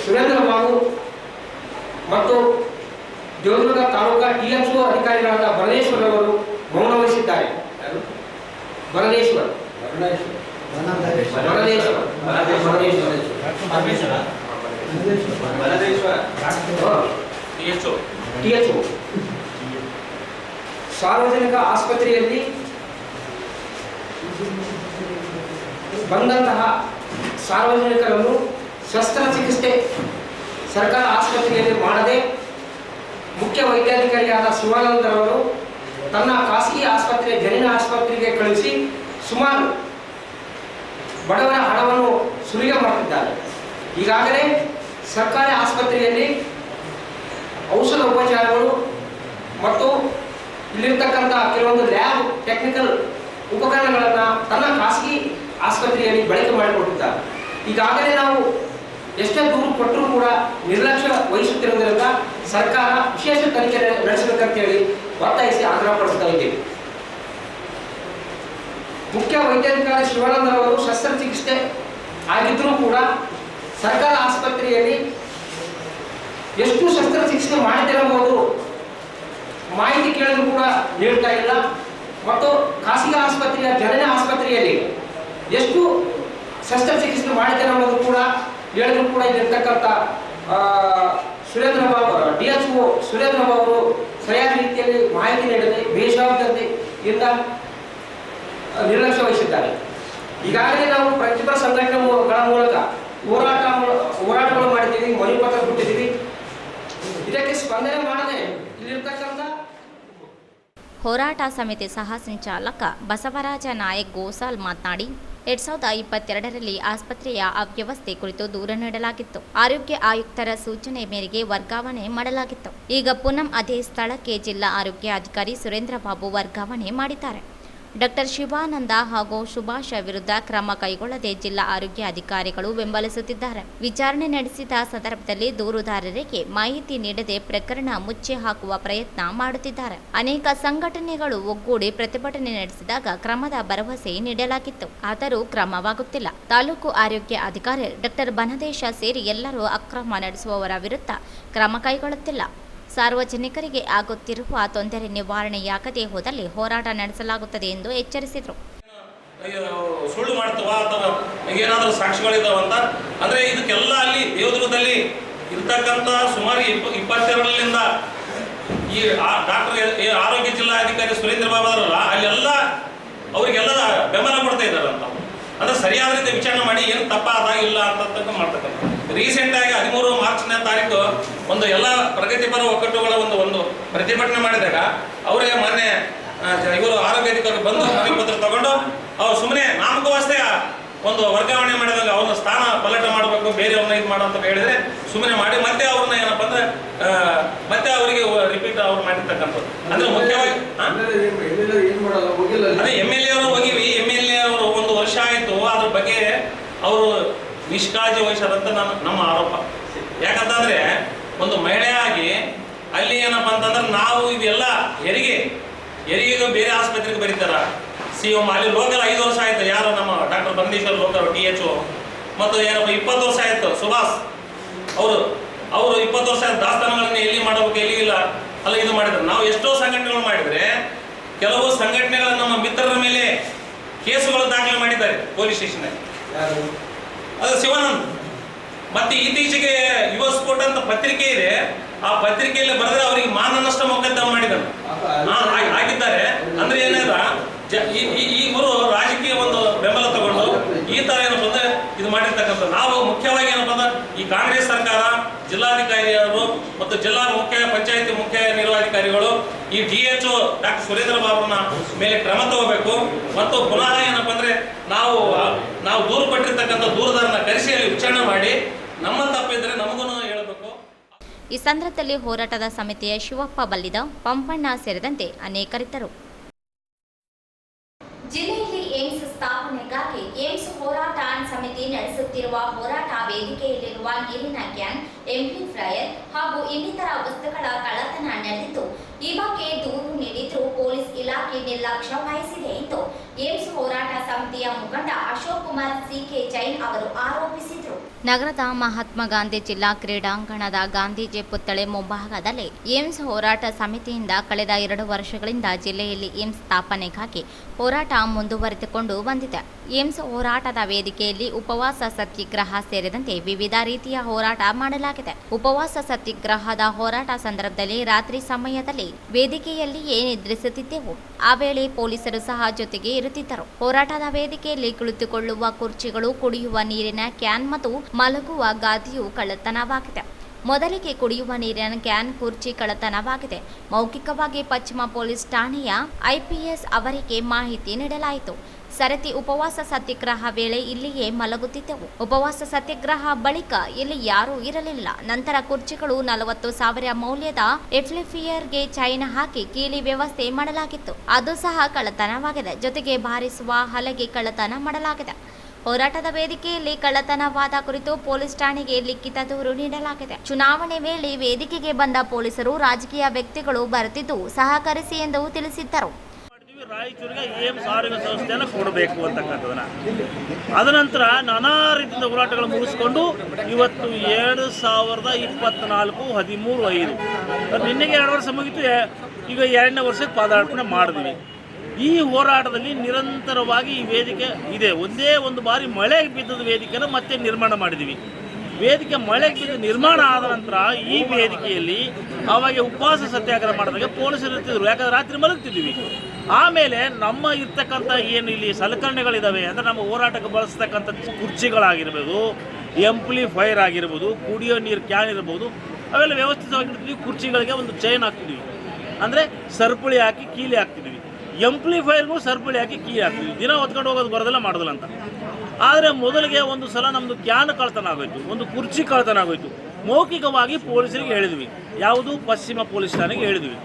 ಸುರೇಂದ್ರ ಬಾಬು ಮತ್ತು ದೇವದುರ್ಗ ತಾಲೂಕಾ THO ಅಧಿಕಾರಿಗಳಾದ ಬರದೇಶ್ವರ್ ಅವರು ಮೌನ ವಹಿಸಿದ್ದಾರೆ. THO ಸಾರ್ವಜನಿಕ ಆಸ್ಪತ್ರೆಯಲ್ಲಿ ಬಂದಂತಹ ಸಾರ್ವಜನಿಕರನ್ನು ಶಸ್ತ್ರಚಿಕಿತ್ಸೆ ಸರ್ಕಾರ ಆಸ್ಪತ್ರೆಯಲ್ಲಿ ಮಾಡದೆ ಮುಖ್ಯ ವೈದ್ಯಾಧಿಕಾರಿಯಾದ ಶಿವಾನಂದರವರು ತನ್ನ ಖಾಸಗಿ ಆಸ್ಪತ್ರೆ ಜನನಿ ಆಸ್ಪತ್ರೆಗೆ ಕಳಿಸಿ ಸುಮಾರು ಬಡವರ ಹಣವನ್ನು ಸುಲಿಗೆ ಮಾಡುತ್ತಿದ್ದಾರೆ. ಈಗಾಗಲೇ ಸರ್ಕಾರಿ ಆಸ್ಪತ್ರೆಯಲ್ಲಿ ಔಷಧ ಉಪಚಾರಗಳು ಮತ್ತು ಇಲ್ಲಿರ್ತಕ್ಕಂಥ ಕೆಲವೊಂದು ಲ್ಯಾಬ್ ಟೆಕ್ನಿಕಲ್ ಉಪಕರಣಗಳನ್ನು ತನ್ನ ಖಾಸಗಿ ಆಸ್ಪತ್ರೆಯಲ್ಲಿ ಬಳಕೆ ಮಾಡಿಕೊಟ್ಟಿದ್ದಾರೆ. ಈಗಾಗಲೇ ನಾವು ಎಷ್ಟೇ ದೂರು ಕೊಟ್ಟರೂ ಕೂಡ ನಿರ್ಲಕ್ಷ್ಯ ವಹಿಸುತ್ತಿರುವುದರಿಂದ ಸರ್ಕಾರ ವಿಶೇಷ ತನಿಖೆ ನಡೆಸಬೇಕಂತೇಳಿ ಒತ್ತಾಯಿಸಿ ಆಗ್ರಹಪಡಿಸ್ತಾ ಇದ್ದೇವೆ. ಮುಖ್ಯ ವೈದ್ಯಾಧಿಕಾರಿ ಶಿವಾನಂದರವರು ಶಸ್ತ್ರಚಿಕಿತ್ಸೆ ಆಗಿದ್ದರೂ ಕೂಡ ಸರ್ಕಾರ ಆಸ್ಪತ್ರೆಯಲ್ಲಿ ಎಷ್ಟು ಶಸ್ತ್ರಚಿಕಿತ್ಸೆ ಮಾಡಿದಿರಬಹುದು ಮಾಹಿತಿ ಕೇಳಿದ್ರು ಕೂಡ ನೀಡ್ತಾ ಇಲ್ಲ. ಮತ್ತು ಖಾಸಗಿ ಆಸ್ಪತ್ರೆಯ ಜನನಿ ಆಸ್ಪತ್ರೆಯಲ್ಲಿ ಎಷ್ಟು ಶಸ್ತ್ರಚಿಕಿತ್ಸೆ ಮಾಡಿದಿರಬಹುದು ಕೂಡ ಹೇಳಿದ್ರು ಕೂಡ ಇಲ್ಲಿರ್ತಕ್ಕಂಥ ಸುರೇಂದ್ರ ಬಾಬು DHO ಸುರೇಂದ್ರ ಬಾಬು ಅವರು ಸರಿಯಾದ ರೀತಿಯಲ್ಲಿ ಮಾಹಿತಿ ನೀಡದೆ ಬೇಜವಾಬ್ದಾರಿಯಿಂದ ನಿರ್ಲಕ್ಷ್ಯ ವಹಿಸಿದ್ದಾರೆ. ಈಗಾಗಲೇ ನಾವು ಪ್ರತಿಭಾ ಸಂಘಟನೆಗಳ ಮೂಲಕ ಹೋರಾಟಗಳು ಮಾಡಿದ್ದೀವಿ, ಮನವಿ ಪತ್ರ ಕೊಟ್ಟಿದ್ದೀವಿ. ಇದಕ್ಕೆ ಸ್ಪಂದನೆ ಮಾಡದೆ ಇಲ್ಲಿರ್ತಕ್ಕಂಥ ಹೋರಾಟ ಸಮಿತಿ ಸಹ ಸಂಚಾಲಕ ಬಸವರಾಜ ನಾಯಕ್ ಗೋಸಾಲ್ ಮಾತನಾಡಿ 2022ರಲ್ಲಿ ಆಸ್ಪತ್ರೆಯ ಅವ್ಯವಸ್ಥೆ ಕುರಿತು ದೂರು ನೀಡಲಾಗಿತ್ತು. ಆರೋಗ್ಯ ಆಯುಕ್ತರ ಸೂಚನೆ ಮೇರೆಗೆ ವರ್ಗಾವಣೆ ಮಾಡಲಾಗಿತ್ತು. ಈಗ ಪುನಃ ಅದೇ ಸ್ಥಳಕ್ಕೆ ಜಿಲ್ಲಾ ಆರೋಗ್ಯ ಅಧಿಕಾರಿ ಸುರೇಂದ್ರ ಬಾಬು ವರ್ಗಾವಣೆ ಮಾಡಿದ್ದಾರೆ. ಡಾಕ್ಟರ್ ಶಿವಾನಂದ ಹಾಗೂ ಸುಭಾಷ ವಿರುದ್ಧ ಕ್ರಮ ಕೈಗೊಳ್ಳದೆ ಜಿಲ್ಲಾ ಆರೋಗ್ಯ ಅಧಿಕಾರಿಗಳು ಬೆಂಬಲಿಸುತ್ತಿದ್ದಾರೆ. ವಿಚಾರಣೆ ನಡೆಸಿದ ಸಂದರ್ಭದಲ್ಲಿ ದೂರುದಾರರಿಗೆ ಮಾಹಿತಿ ನೀಡದೆ ಪ್ರಕರಣ ಮುಚ್ಚಿ ಹಾಕುವ ಪ್ರಯತ್ನ ಮಾಡುತ್ತಿದ್ದಾರೆ. ಅನೇಕ ಸಂಘಟನೆಗಳು ಒಗ್ಗೂಡಿ ಪ್ರತಿಭಟನೆ ನಡೆಸಿದಾಗ ಕ್ರಮದ ಭರವಸೆ ನೀಡಲಾಗಿತ್ತು, ಆದರೂ ಕ್ರಮವಾಗುತ್ತಿಲ್ಲ. ತಾಲೂಕು ಆರೋಗ್ಯ ಅಧಿಕಾರಿ ಡಾಕ್ಟರ್ ಬನದೇಶ ಸೇರಿ ಎಲ್ಲರೂ ಅಕ್ರಮ ನಡೆಸುವವರ ವಿರುದ್ಧ ಕ್ರಮ ಕೈಗೊಳ್ಳುತ್ತಿಲ್ಲ. ಸಾರ್ವಜನಿಕರಿಗೆ ಆಗುತ್ತಿರುವ ತೊಂದರೆ ನಿವಾರಣೆಯಾಗದೇ ಹೋದಲ್ಲಿ ಹೋರಾಟ ನಡೆಸಲಾಗುತ್ತದೆ ಎಂದು ಎಚ್ಚರಿಸಿದರು. ಸುಳ್ಳು ಮಾಡ್ತವ ಅಥವಾ ಏನಾದರೂ ಸಾಕ್ಷಿಗಳಿದಾವಂತ ಅಂದ್ರೆ ಇದಕ್ಕೆಲ್ಲ ಅಲ್ಲಿ ದೇವದುರ್ಗದಲ್ಲಿ ಇರ್ತಕ್ಕಂಥ ಸುಮಾರು 22ರಿಂದ ಈ ಡಾಕ್ಟರ್ ಆರೋಗ್ಯ ಜಿಲ್ಲಾಧಿಕಾರಿ ಸುರೇಂದ್ರ ಬಾಬು ಅವರಲ್ಲ, ಅಲ್ಲೆಲ್ಲ ಅವರಿಗೆಲ್ಲ ಬೆಂಬಲ ಕೊಡ್ತಾ ಇದ್ದಾರಂತ. ಅಂದ್ರೆ ಸರಿಯಾದ ರೀತಿ ವಿಚಾರಣೆ ಮಾಡಿ ಏನು ತಪ್ಪಾದ ಇಲ್ಲ ಅಂತ ಮಾಡ್ತಕ್ಕಂಥ. ರೀಸೆಂಟ್ ಆಗಿ 13 ಮಾರ್ಚ್ನ ತಾರೀಕು ಒಂದು ಎಲ್ಲ ಪ್ರಗತಿಪರ ಒಕ್ಕೂಟಗಳ ಒಂದು ಪ್ರತಿಭಟನೆ ಮಾಡಿದಾಗ ಅವರೇ ಮೊನ್ನೆ ಇವರು ಆರೋಗ್ಯ ಅಧಿಕಾರಿ ಬಂದು ಮನವಿ ಪತ್ರ ತಗೊಂಡು ಅವ್ರು ಸುಮ್ಮನೆ ನಾಮಕವಾಸ್ತೆ ಒಂದು ವರ್ಗಾವಣೆ ಮಾಡಿದಾಗ ಅವ್ರನ್ನ ಸ್ಥಾನ ಪಲ್ಲಟ ಮಾಡಬೇಕು, ಬೇರೆಯವ್ರನ್ನ ಇದು ಮಾಡೋ ಅಂತ ಹೇಳಿದ್ರೆ ಸುಮ್ಮನೆ ಮಾಡಿ ಮತ್ತೆ ಅವ್ರನ್ನ ಏನಪ್ಪ ಅಂದ್ರೆ ಮತ್ತೆ ಅವರಿಗೆ ರಿಪೀಟ್ ಅವ್ರು ಮಾಡಿರ್ತಕ್ಕಂಥದ್ದು. ಅಂದ್ರೆ ಮುಖ್ಯವಾಗಿ ಅದೇ MLA ಅವರು ಹೋಗಿವಿ, MLA ಅವರು 1 ವರ್ಷ ಆಯ್ತು, ಅದ್ರ ಬಗ್ಗೆ ಅವರು ನಿಷ್ಕಾಳಜಿ ವಹಿಸದಂತ ನಮ್ಮ ಆರೋಪ. ಯಾಕಂತಂದ್ರೆ ಒಂದು ಮಹಿಳೆಯಾಗಿ ಅಲ್ಲಿ ಏನಪ್ಪಾ ಅಂತಂದ್ರೆ ನಾವು ಇದೆಲ್ಲ ಹೆರಿಗೆ ಬೇರೆ ಆಸ್ಪತ್ರೆಗೆ ಬರೀತಾರ. CM ಅಲ್ಲಿ ಲೋಕಲ್ 5 ವರ್ಷ ಆಯ್ತು, ಯಾರು ನಮ್ಮ ಡಾಕ್ಟರ್ ಬಂದೀಶ್ವರ್ ಲೋಕಲ್ THO, ಮತ್ತು ಏನಪ್ಪ 20 ವರ್ಷ ಆಯ್ತು ಸುಭಾಷ್ ಅವರು 20 ವರ್ಷ ದಾಸ್ತಾನುಗಳನ್ನ ಎಲ್ಲಿ ಮಾಡಬೇಕು ಎಲ್ಲಿ ಇಲ್ಲ ಅಲ್ಲ ಇದು ಮಾಡಿದ್ರು. ನಾವು ಎಷ್ಟೋ ಸಂಘಟನೆಗಳು ಮಾಡಿದ್ರೆ ಕೆಲವು ಸಂಘಟನೆಗಳ ನಮ್ಮ ಮಿತ್ರರ ಮೇಲೆ ಕೇಸುಗಳು ದಾಖಲೆ ಮಾಡಿದ್ದಾರೆ ಪೊಲೀಸ್ ಸ್ಟೇಷನ್. ಅದು ಶಿವಾನಂದ್. ಮತ್ತೆ ಇತ್ತೀಚೆಗೆ ಯುವ ಸ್ಫೋಟ ಅಂತ ಪತ್ರಿಕೆ ಇದೆ, ಆ ಪತ್ರಿಕೆಯಲ್ಲಿ ಬರೆದ್ರೆ ಅವರಿಗೆ ಮಾನನಷ್ಟ ಮೊಕದ್ದಮೆ ಮಾಡಿದ್ದಾರೆ ಆಗಿದ್ದಾರೆ. ಅಂದ್ರೆ ಏನಾದ್ರ ಇವರು ರಾಜಕೀಯ ಒಂದು ಬೆಂಬಲ ತಗೊಂಡು ಈ ತರ ಏನಪ್ಪ ಅಂದ್ರೆ ಇದು ಮಾಡಿರ್ತಕ್ಕಂಥ. ನಾವು ಮುಖ್ಯವಾಗಿ ಏನಪ್ಪ ಅಂದ್ರೆ ಈ ಕಾಂಗ್ರೆಸ್ ಸರ್ಕಾರ, ಜಿಲ್ಲಾಧಿಕಾರಿಯವರು ಮತ್ತು ಜಿಲ್ಲಾ ಪಂಚಾಯತಿ ಮುಖ್ಯ ನಿರ್ವಹಣಾಧಿಕಾರಿಗಳು ಈ DHO ಡಾಕ್ಟರ್ ಸುರೇಂದ್ರ ಬಾಬುನ ಮೇಲೆ ಕ್ರಮ ತಗೋಬೇಕು. ಮತ್ತು ಪುನಃ ಏನಪ್ಪ ಅಂದ್ರೆ ನಾವು ದೂರು ಪಟ್ಟಿರ್ತಕ್ಕಂಥ ದೂರದಾರನ ಕರೆಸಿ ಅಲ್ಲಿ ವಿಚಾರಣೆ ಮಾಡಿ ನಮ್ಮ ತಪ್ಪಿದ್ರೆ ನಮಗೂ ಹೇಳಬೇಕು. ಈ ಸಂದರ್ಭದಲ್ಲಿ ಹೋರಾಟದ ಸಮಿತಿಯ ಶಿವಪ್ಪ ಬಲ್ಲಿದ, ಪಂಪಣ್ಣ ಸೇರಿದಂತೆ ಅನೇಕರಿದ್ದರು. ಜಿಲ್ಲೆಯಲ್ಲಿ ಏಮ್ಸ್ ಸ್ಥಾಪನೆಗಾಗಿ ಏಮ್ಸ್ ಹೋರಾಟ ಸಮಿತಿ ನಡೆಸುತ್ತಿರುವ ಹೋರಾಟ ವೇದಿಕೆಯಲ್ಲಿರುವ ನೀರಿನ ಕ್ಯಾನ್, ಆಂಪ್ಲಿಫೈಯರ್ ಹಾಗೂ ಇನ್ನಿತರ ವಸ್ತುಗಳ ಕಳ್ಳತನ ನಡೆದಿದ್ದು, ಈ ಬಗ್ಗೆ ದೂರು ನೀಡಿದ್ರೂ ಪೊಲೀಸ್ ಇಲಾಖೆ ನಿರ್ಲಕ್ಷ್ಯ ವಹಿಸಿದೆ ಎಂದು ಏಮ್ಸ್ ಹೋರಾಟ ಸಮಿತಿಯ ಮುಖಂಡ ಅಶೋಕ್ ಕುಮಾರ್ CK ಜೈನ್ ಅವರು ಆರೋಪಿಸಿದರು. ನಗರದ ಮಹಾತ್ಮ ಗಾಂಧಿ ಜಿಲ್ಲಾ ಕ್ರೀಡಾಂಗಣದ ಗಾಂಧೀಜಿ ಪುತ್ಥಳಿ ಮುಂಭಾಗದಲ್ಲಿ ಏಮ್ಸ್ ಹೋರಾಟ ಸಮಿತಿಯಿಂದ ಕಳೆದ 2 ವರ್ಷಗಳಿಂದ ಜಿಲ್ಲೆಯಲ್ಲಿ ಏಮ್ಸ್ ಸ್ಥಾಪನೆಗಾಗಿ ಹೋರಾಟ ಮುಂದುವರೆದುಕೊಂಡು ಬಂದಿದೆ. ಏಮ್ಸ್ ಹೋರಾಟದ ವೇದಿಕೆಯಲ್ಲಿ ಉಪವಾಸ ಸತ್ಯಾಗ್ರಹ ಸೇರಿದಂತೆ ವಿವಿಧ ರೀತಿಯ ಹೋರಾಟ ಮಾಡಲಾಗಿದೆ. ಉಪವಾಸ ಸತ್ಯಾಗ್ರಹದ ಹೋರಾಟ ಸಂದರ್ಭದಲ್ಲಿ ರಾತ್ರಿ ಸಮಯದಲ್ಲಿ ವೇದಿಕೆಯಲ್ಲಿಯೇ ನಿದ್ರಿಸುತ್ತಿದ್ದೆವು. ಆ ವೇಳೆ ಪೊಲೀಸರು ಸಹ ಜೊತೆಗೆ ಇರುತ್ತಿದ್ದರು. ಹೋರಾಟದ ವೇದಿಕೆಯಲ್ಲಿ ಕುಳಿತುಕೊಳ್ಳುವ ಕುರ್ಚಿಗಳು, ಕುಡಿಯುವ ನೀರಿನ ಕ್ಯಾನ್ ಮತ್ತು ಮಲಗುವ ಗಾದಿಯು ಕಳ್ಳತನವಾಗಿದೆ. ಮೊದಲಿಗೆ ಕುಡಿಯುವ ನೀರಿನ ಕ್ಯಾನ್, ಕುರ್ಚಿ ಕಳ್ಳತನವಾಗಿದೆ. ಮೌಖಿಕವಾಗಿ ಪಶ್ಚಿಮ ಪೊಲೀಸ್ ಠಾಣೆಯ IPS ಅವರಿಗೆ ಮಾಹಿತಿ ನೀಡಲಾಯಿತು. ಸರತಿ ಉಪವಾಸ ಸತ್ಯಾಗ್ರಹ ವೇಳೆ ಇಲ್ಲಿಯೇ ಮಲಗುತ್ತಿದ್ದೆವು. ಉಪವಾಸ ಸತ್ಯಾಗ್ರಹ ಬಳಿಕ ಇಲ್ಲಿ ಯಾರೂ ಇರಲಿಲ್ಲ. ನಂತರ ಕುರ್ಚಿಗಳು 40,000 ಮೌಲ್ಯದ ಆಂಪ್ಲಿಫೈಯರ್ಗೆ ಚೈನ್ ಹಾಕಿ ಕೀಲಿ ವ್ಯವಸ್ಥೆ ಮಾಡಲಾಗಿತ್ತು. ಅದು ಸಹ ಕಳ್ಳತನವಾಗಿದೆ. ಜೊತೆಗೆ ಬಾರಿಸುವ ಹಲಗೆ ಕಳ್ಳತನ ಮಾಡಲಾಗಿದೆ. ಹೋರಾಟದ ವೇದಿಕೆಯಲ್ಲಿ ಕಳ್ಳತನವಾದ ಕುರಿತು ಪೊಲೀಸ್ ಠಾಣೆಗೆ ಲಿಖಿತ ದೂರು ನೀಡಲಾಗಿದೆ. ಚುನಾವಣೆ ವೇಳೆ ವೇದಿಕೆಗೆ ಬಂದ ಪೊಲೀಸರು ರಾಜಕೀಯ ವ್ಯಕ್ತಿಗಳು ಬರುತ್ತಿದ್ದು ಸಹಕರಿಸಿ ಎಂದು ತಿಳಿಸಿದ್ದರು. ರಾಯಚೂರಿಗೆ ಏಮ್ಸ್ ಆರೋಗ್ಯ ಸಂಸ್ಥೆಯನ್ನು ಕೊಡಬೇಕು ಅಂತಕ್ಕಂಥದನ್ನ ಅದನಂತರ ನಾನಾ ರೀತಿಯಿಂದ ಹೋರಾಟಗಳು ಮುಗಿಸ್ಕೊಂಡು ಇವತ್ತು 2024-13-5 ನಿನ್ನೆಗೆ 2 ವರ್ಷ ಮುಗಿತು. ಈಗ 2ನೇ ವರ್ಷಕ್ಕೆ ಪಾದಾರ್ಪಣೆ ಮಾಡಿದ್ವಿ. ಈ ಹೋರಾಟದಲ್ಲಿ ನಿರಂತರವಾಗಿ ಈ ವೇದಿಕೆ ಇದೆ. ಒಂದೇ ಒಂದು ಬಾರಿ ಮಳೆಗೆ ಬಿದ್ದದ ವೇದಿಕೆನ ಮತ್ತೆ ನಿರ್ಮಾಣ ಮಾಡಿದ್ದೀವಿ. ವೇದಿಕೆ ಮಳೆಗೆ ಬಿದ್ದು ನಿರ್ಮಾಣ ಆದ ನಂತರ ಈ ವೇದಿಕೆಯಲ್ಲಿ ಅವಾಗ ಉಪವಾಸ ಸತ್ಯಾಗ್ರಹ ಮಾಡಿದಾಗ ಪೊಲೀಸರು ಇರ್ತಿದ್ರು. ಯಾಕಂದ್ರೆ ರಾತ್ರಿ ಮಲಗ್ತಿದ್ವಿ. ಆಮೇಲೆ ನಮ್ಮ ಇರ್ತಕ್ಕಂಥ ಏನು ಇಲ್ಲಿ ಸಲಕರಣೆಗಳಿದ್ದಾವೆ ಅಂದರೆ ನಮ್ಮ ಹೋರಾಟಕ್ಕೆ ಬಳಸ್ತಕ್ಕಂಥ ಕುರ್ಚಿಗಳಾಗಿರ್ಬೋದು, ಎಂಪ್ಲಿಫೈರ್ ಆಗಿರ್ಬೋದು, ಕುಡಿಯೋ ನೀರು ಕ್ಯಾನ್ ಇರ್ಬೋದು, ಅವೆಲ್ಲ ವ್ಯವಸ್ಥಿತವಾಗಿರ್ತೀವಿ. ಕುರ್ಚಿಗಳಿಗೆ ಒಂದು ಚೈನ್ ಹಾಕ್ತಿದ್ವಿ, ಅಂದರೆ ಸರಪಳಿ ಹಾಕಿ ಕೀಲಿ ಹಾಕ್ತಿದ್ವಿ. ಎಂಪ್ಲಿಫೈರ್ಗೂ ಸರಪಳಿ ಹಾಕಿ ಕೀಲಿ ಹಾಕ್ತಿದ್ವಿ. ದಿನ ಹೊತ್ಕೊಂಡು ಹೋಗೋದು ಬರೋದಿಲ್ಲ ಮಾಡೋದಿಲ್ಲ ಅಂತ. ಆದರೆ ಮೊದಲಿಗೆ ಒಂದು ಸಲ ನಮ್ಮದು ಕ್ಯಾನ್ ಕಳ್ತನ ಆಗೋಯ್ತು, ಒಂದು ಕುರ್ಚಿ ಕಳ್ತನ ಆಗೋಯ್ತು. ಮೌಖಿಕವಾಗಿ ಪೊಲೀಸರಿಗೆ ಹೇಳಿದ್ವಿ, ಯಾವುದು ಪಶ್ಚಿಮ ಪೊಲೀಸ್ ಠಾಣೆಗೆ ಹೇಳಿದ್ವಿ.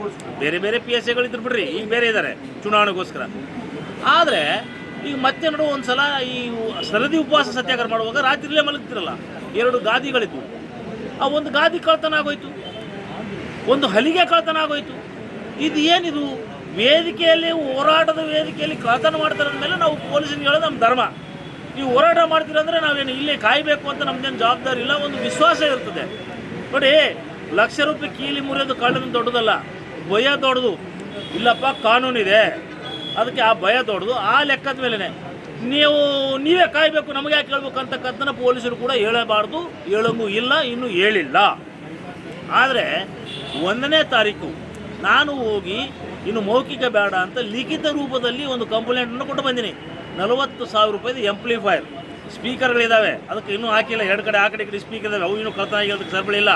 ಬೇರೆ ಬೇರೆ PSIಗಳು ಇದ್ರು ಬಿಡ್ರಿ, ಈಗ ಬೇರೆ ಇದ್ದಾರೆ ಚುನಾವಣೆಗೋಸ್ಕರ. ಆದರೆ ಈಗ ಮತ್ತೆ ನೋಡು, ಒಂದು ಸಲ ಈ ಸರದಿ ಉಪವಾಸ ಸತ್ಯಾಗ್ರಹ ಮಾಡುವಾಗ ರಾತ್ರಿಯಲ್ಲೇ ಮಲಗ್ತಿರಲ್ಲ, 2 ಗಾದಿಗಳಿದ್ವು. ಆ ಒಂದು ಗಾದಿ ಕಳ್ತನ ಆಗೋಯ್ತು, ಒಂದು ಹಲಿಗೆ ಕಳ್ತನ ಆಗೋಯ್ತು. ಇದು ಏನಿದು? ವೇದಿಕೆಯಲ್ಲಿ, ಹೋರಾಟದ ವೇದಿಕೆಯಲ್ಲಿ ಕಳ್ತನ ಮಾಡ್ತಾರೆ ಅಂದಮೇಲೆ ನಾವು ಪೊಲೀಸರಿಗೆ ಹೇಳೋದು ನಮ್ಮ ಧರ್ಮ. ನೀವು ಹೋರಾಟ ಮಾಡ್ತೀರಂದರೆ ನಾವೇನು ಇಲ್ಲೇ ಕಾಯಬೇಕು ಅಂತ ನಮ್ಮದೇನು ಜವಾಬ್ದಾರಿ ಇಲ್ಲ, ಒಂದು ವಿಶ್ವಾಸ ಇರ್ತದೆ. ನೋಡಿ, ಲಕ್ಷ ರೂಪಾಯಿ ಕೀಲಿ ಮುರಿಯೋದು ಕಳ್ಳನ ದೊಡ್ಡದಲ್ಲ, ಭಯ ದೊಡ್ಡದು. ಇಲ್ಲಪ್ಪ ಕಾನೂನಿದೆ, ಅದಕ್ಕೆ ಆ ಭಯ ದೊಡ್ಡದು. ಆ ಲೆಕ್ಕದ ಮೇಲೇ ನೀವೇ ಕಾಯಬೇಕು, ನಮಗೆ ಯಾಕೆ ಹೇಳ್ಬೇಕು ಅಂತಕ್ಕಂಥನ ಪೊಲೀಸರು ಕೂಡ ಹೇಳಬಾರ್ದು, ಹೇಳೋಂಗೂ ಇಲ್ಲ, ಇನ್ನೂ ಹೇಳಿಲ್ಲ. ಆದರೆ 1ನೇ ತಾರೀಕು ನಾನು ಹೋಗಿ ಇನ್ನು ಮೌಖಿಕ ಬೇಡ ಅಂತ ಲಿಖಿತ ರೂಪದಲ್ಲಿ ಒಂದು ಕಂಪ್ಲೇಂಟನ್ನು ಕೊಟ್ಟು ಬಂದೀನಿ. 40,000 ರೂಪಾಯಿದು ಎಂಪ್ಲಿಫೈರ್ ಸ್ಪೀಕರ್ಗಳಿದ್ದಾವೆ, ಅದಕ್ಕೆ ಇನ್ನೂ ಹಾಕಿಲ್ಲ. 2 ಕಡೆ ಆ ಕಡೆ ಈ ಕಡೆ ಸ್ಪೀಕರ್ ಇದ್ದಾವೆ, ಅವು ಇನ್ನೂ ಕಳ್ತನ ಆಗಿರೋದಕ್ಕೆ ಸರಪಳಿಲ್ಲ.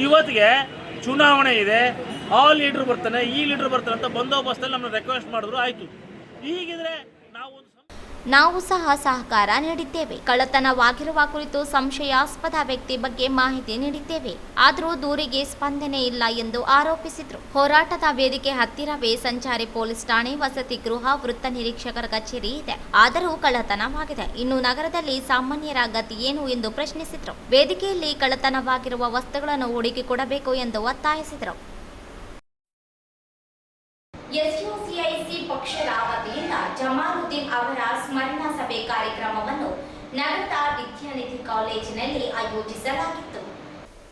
ಇವತ್ತಿಗೆ ಚುನಾವಣೆ ಇದೆ, ಆ ಲೀಡ್ರ್ ಬರ್ತಾನೆ, ಈ ಲೀಡ್ರ್ ಬರ್ತಾನೆ ಅಂತ ಬಂದೋಬಸ್ತಲ್ಲಿ ನಮ್ಮನ್ನು ರಿಕ್ವೆಸ್ಟ್ ಮಾಡಿದ್ರು, ಆಯಿತು. ಹೀಗಿದ್ರೆ ನಾವು ಸಹ ಸಹಕಾರ ನೀಡಿದ್ದೇವೆ. ಕಳ್ಳತನವಾಗಿರುವ ಕುರಿತು ಸಂಶಯಾಸ್ಪದ ವ್ಯಕ್ತಿ ಬಗ್ಗೆ ಮಾಹಿತಿ ನೀಡಿದ್ದೇವೆ, ಆದರೂ ದೂರಿಗೆ ಸ್ಪಂದನೆ ಇಲ್ಲ ಎಂದು ಆರೋಪಿಸಿದರು. ಹೋರಾಟದ ವೇದಿಕೆ ಹತ್ತಿರವೇ ಸಂಚಾರಿ ಪೊಲೀಸ್ ಠಾಣೆ, ವಸತಿ ಗೃಹ, ವೃತ್ತ ನಿರೀಕ್ಷಕರ ಕಚೇರಿ ಇದೆ, ಆದರೂ ಕಳ್ಳತನವಾಗಿದೆ. ಇನ್ನು ನಗರದಲ್ಲಿ ಸಾಮಾನ್ಯರ ಗತಿ ಏನು ಎಂದು ಪ್ರಶ್ನಿಸಿದರು. ವೇದಿಕೆಯಲ್ಲಿ ಕಳ್ಳತನವಾಗಿರುವ ವಸ್ತುಗಳನ್ನು ಹುಡುಕಿಕೊಡಬೇಕು ಎಂದು ಒತ್ತಾಯಿಸಿದರು. SUCIC ಪಕ್ಷದ ವತಿಯಿಂದ ಜಮಾಲುದ್ದೀನ್ ಅವರ ಸ್ಮರಣಾ ಸಭೆ ಕಾರ್ಯಕ್ರಮವನ್ನು ನಗರದ ವಿದ್ಯಾನಿಧಿ ಕಾಲೇಜಿನಲ್ಲಿ ಆಯೋಜಿಸಲಾಗಿತ್ತು.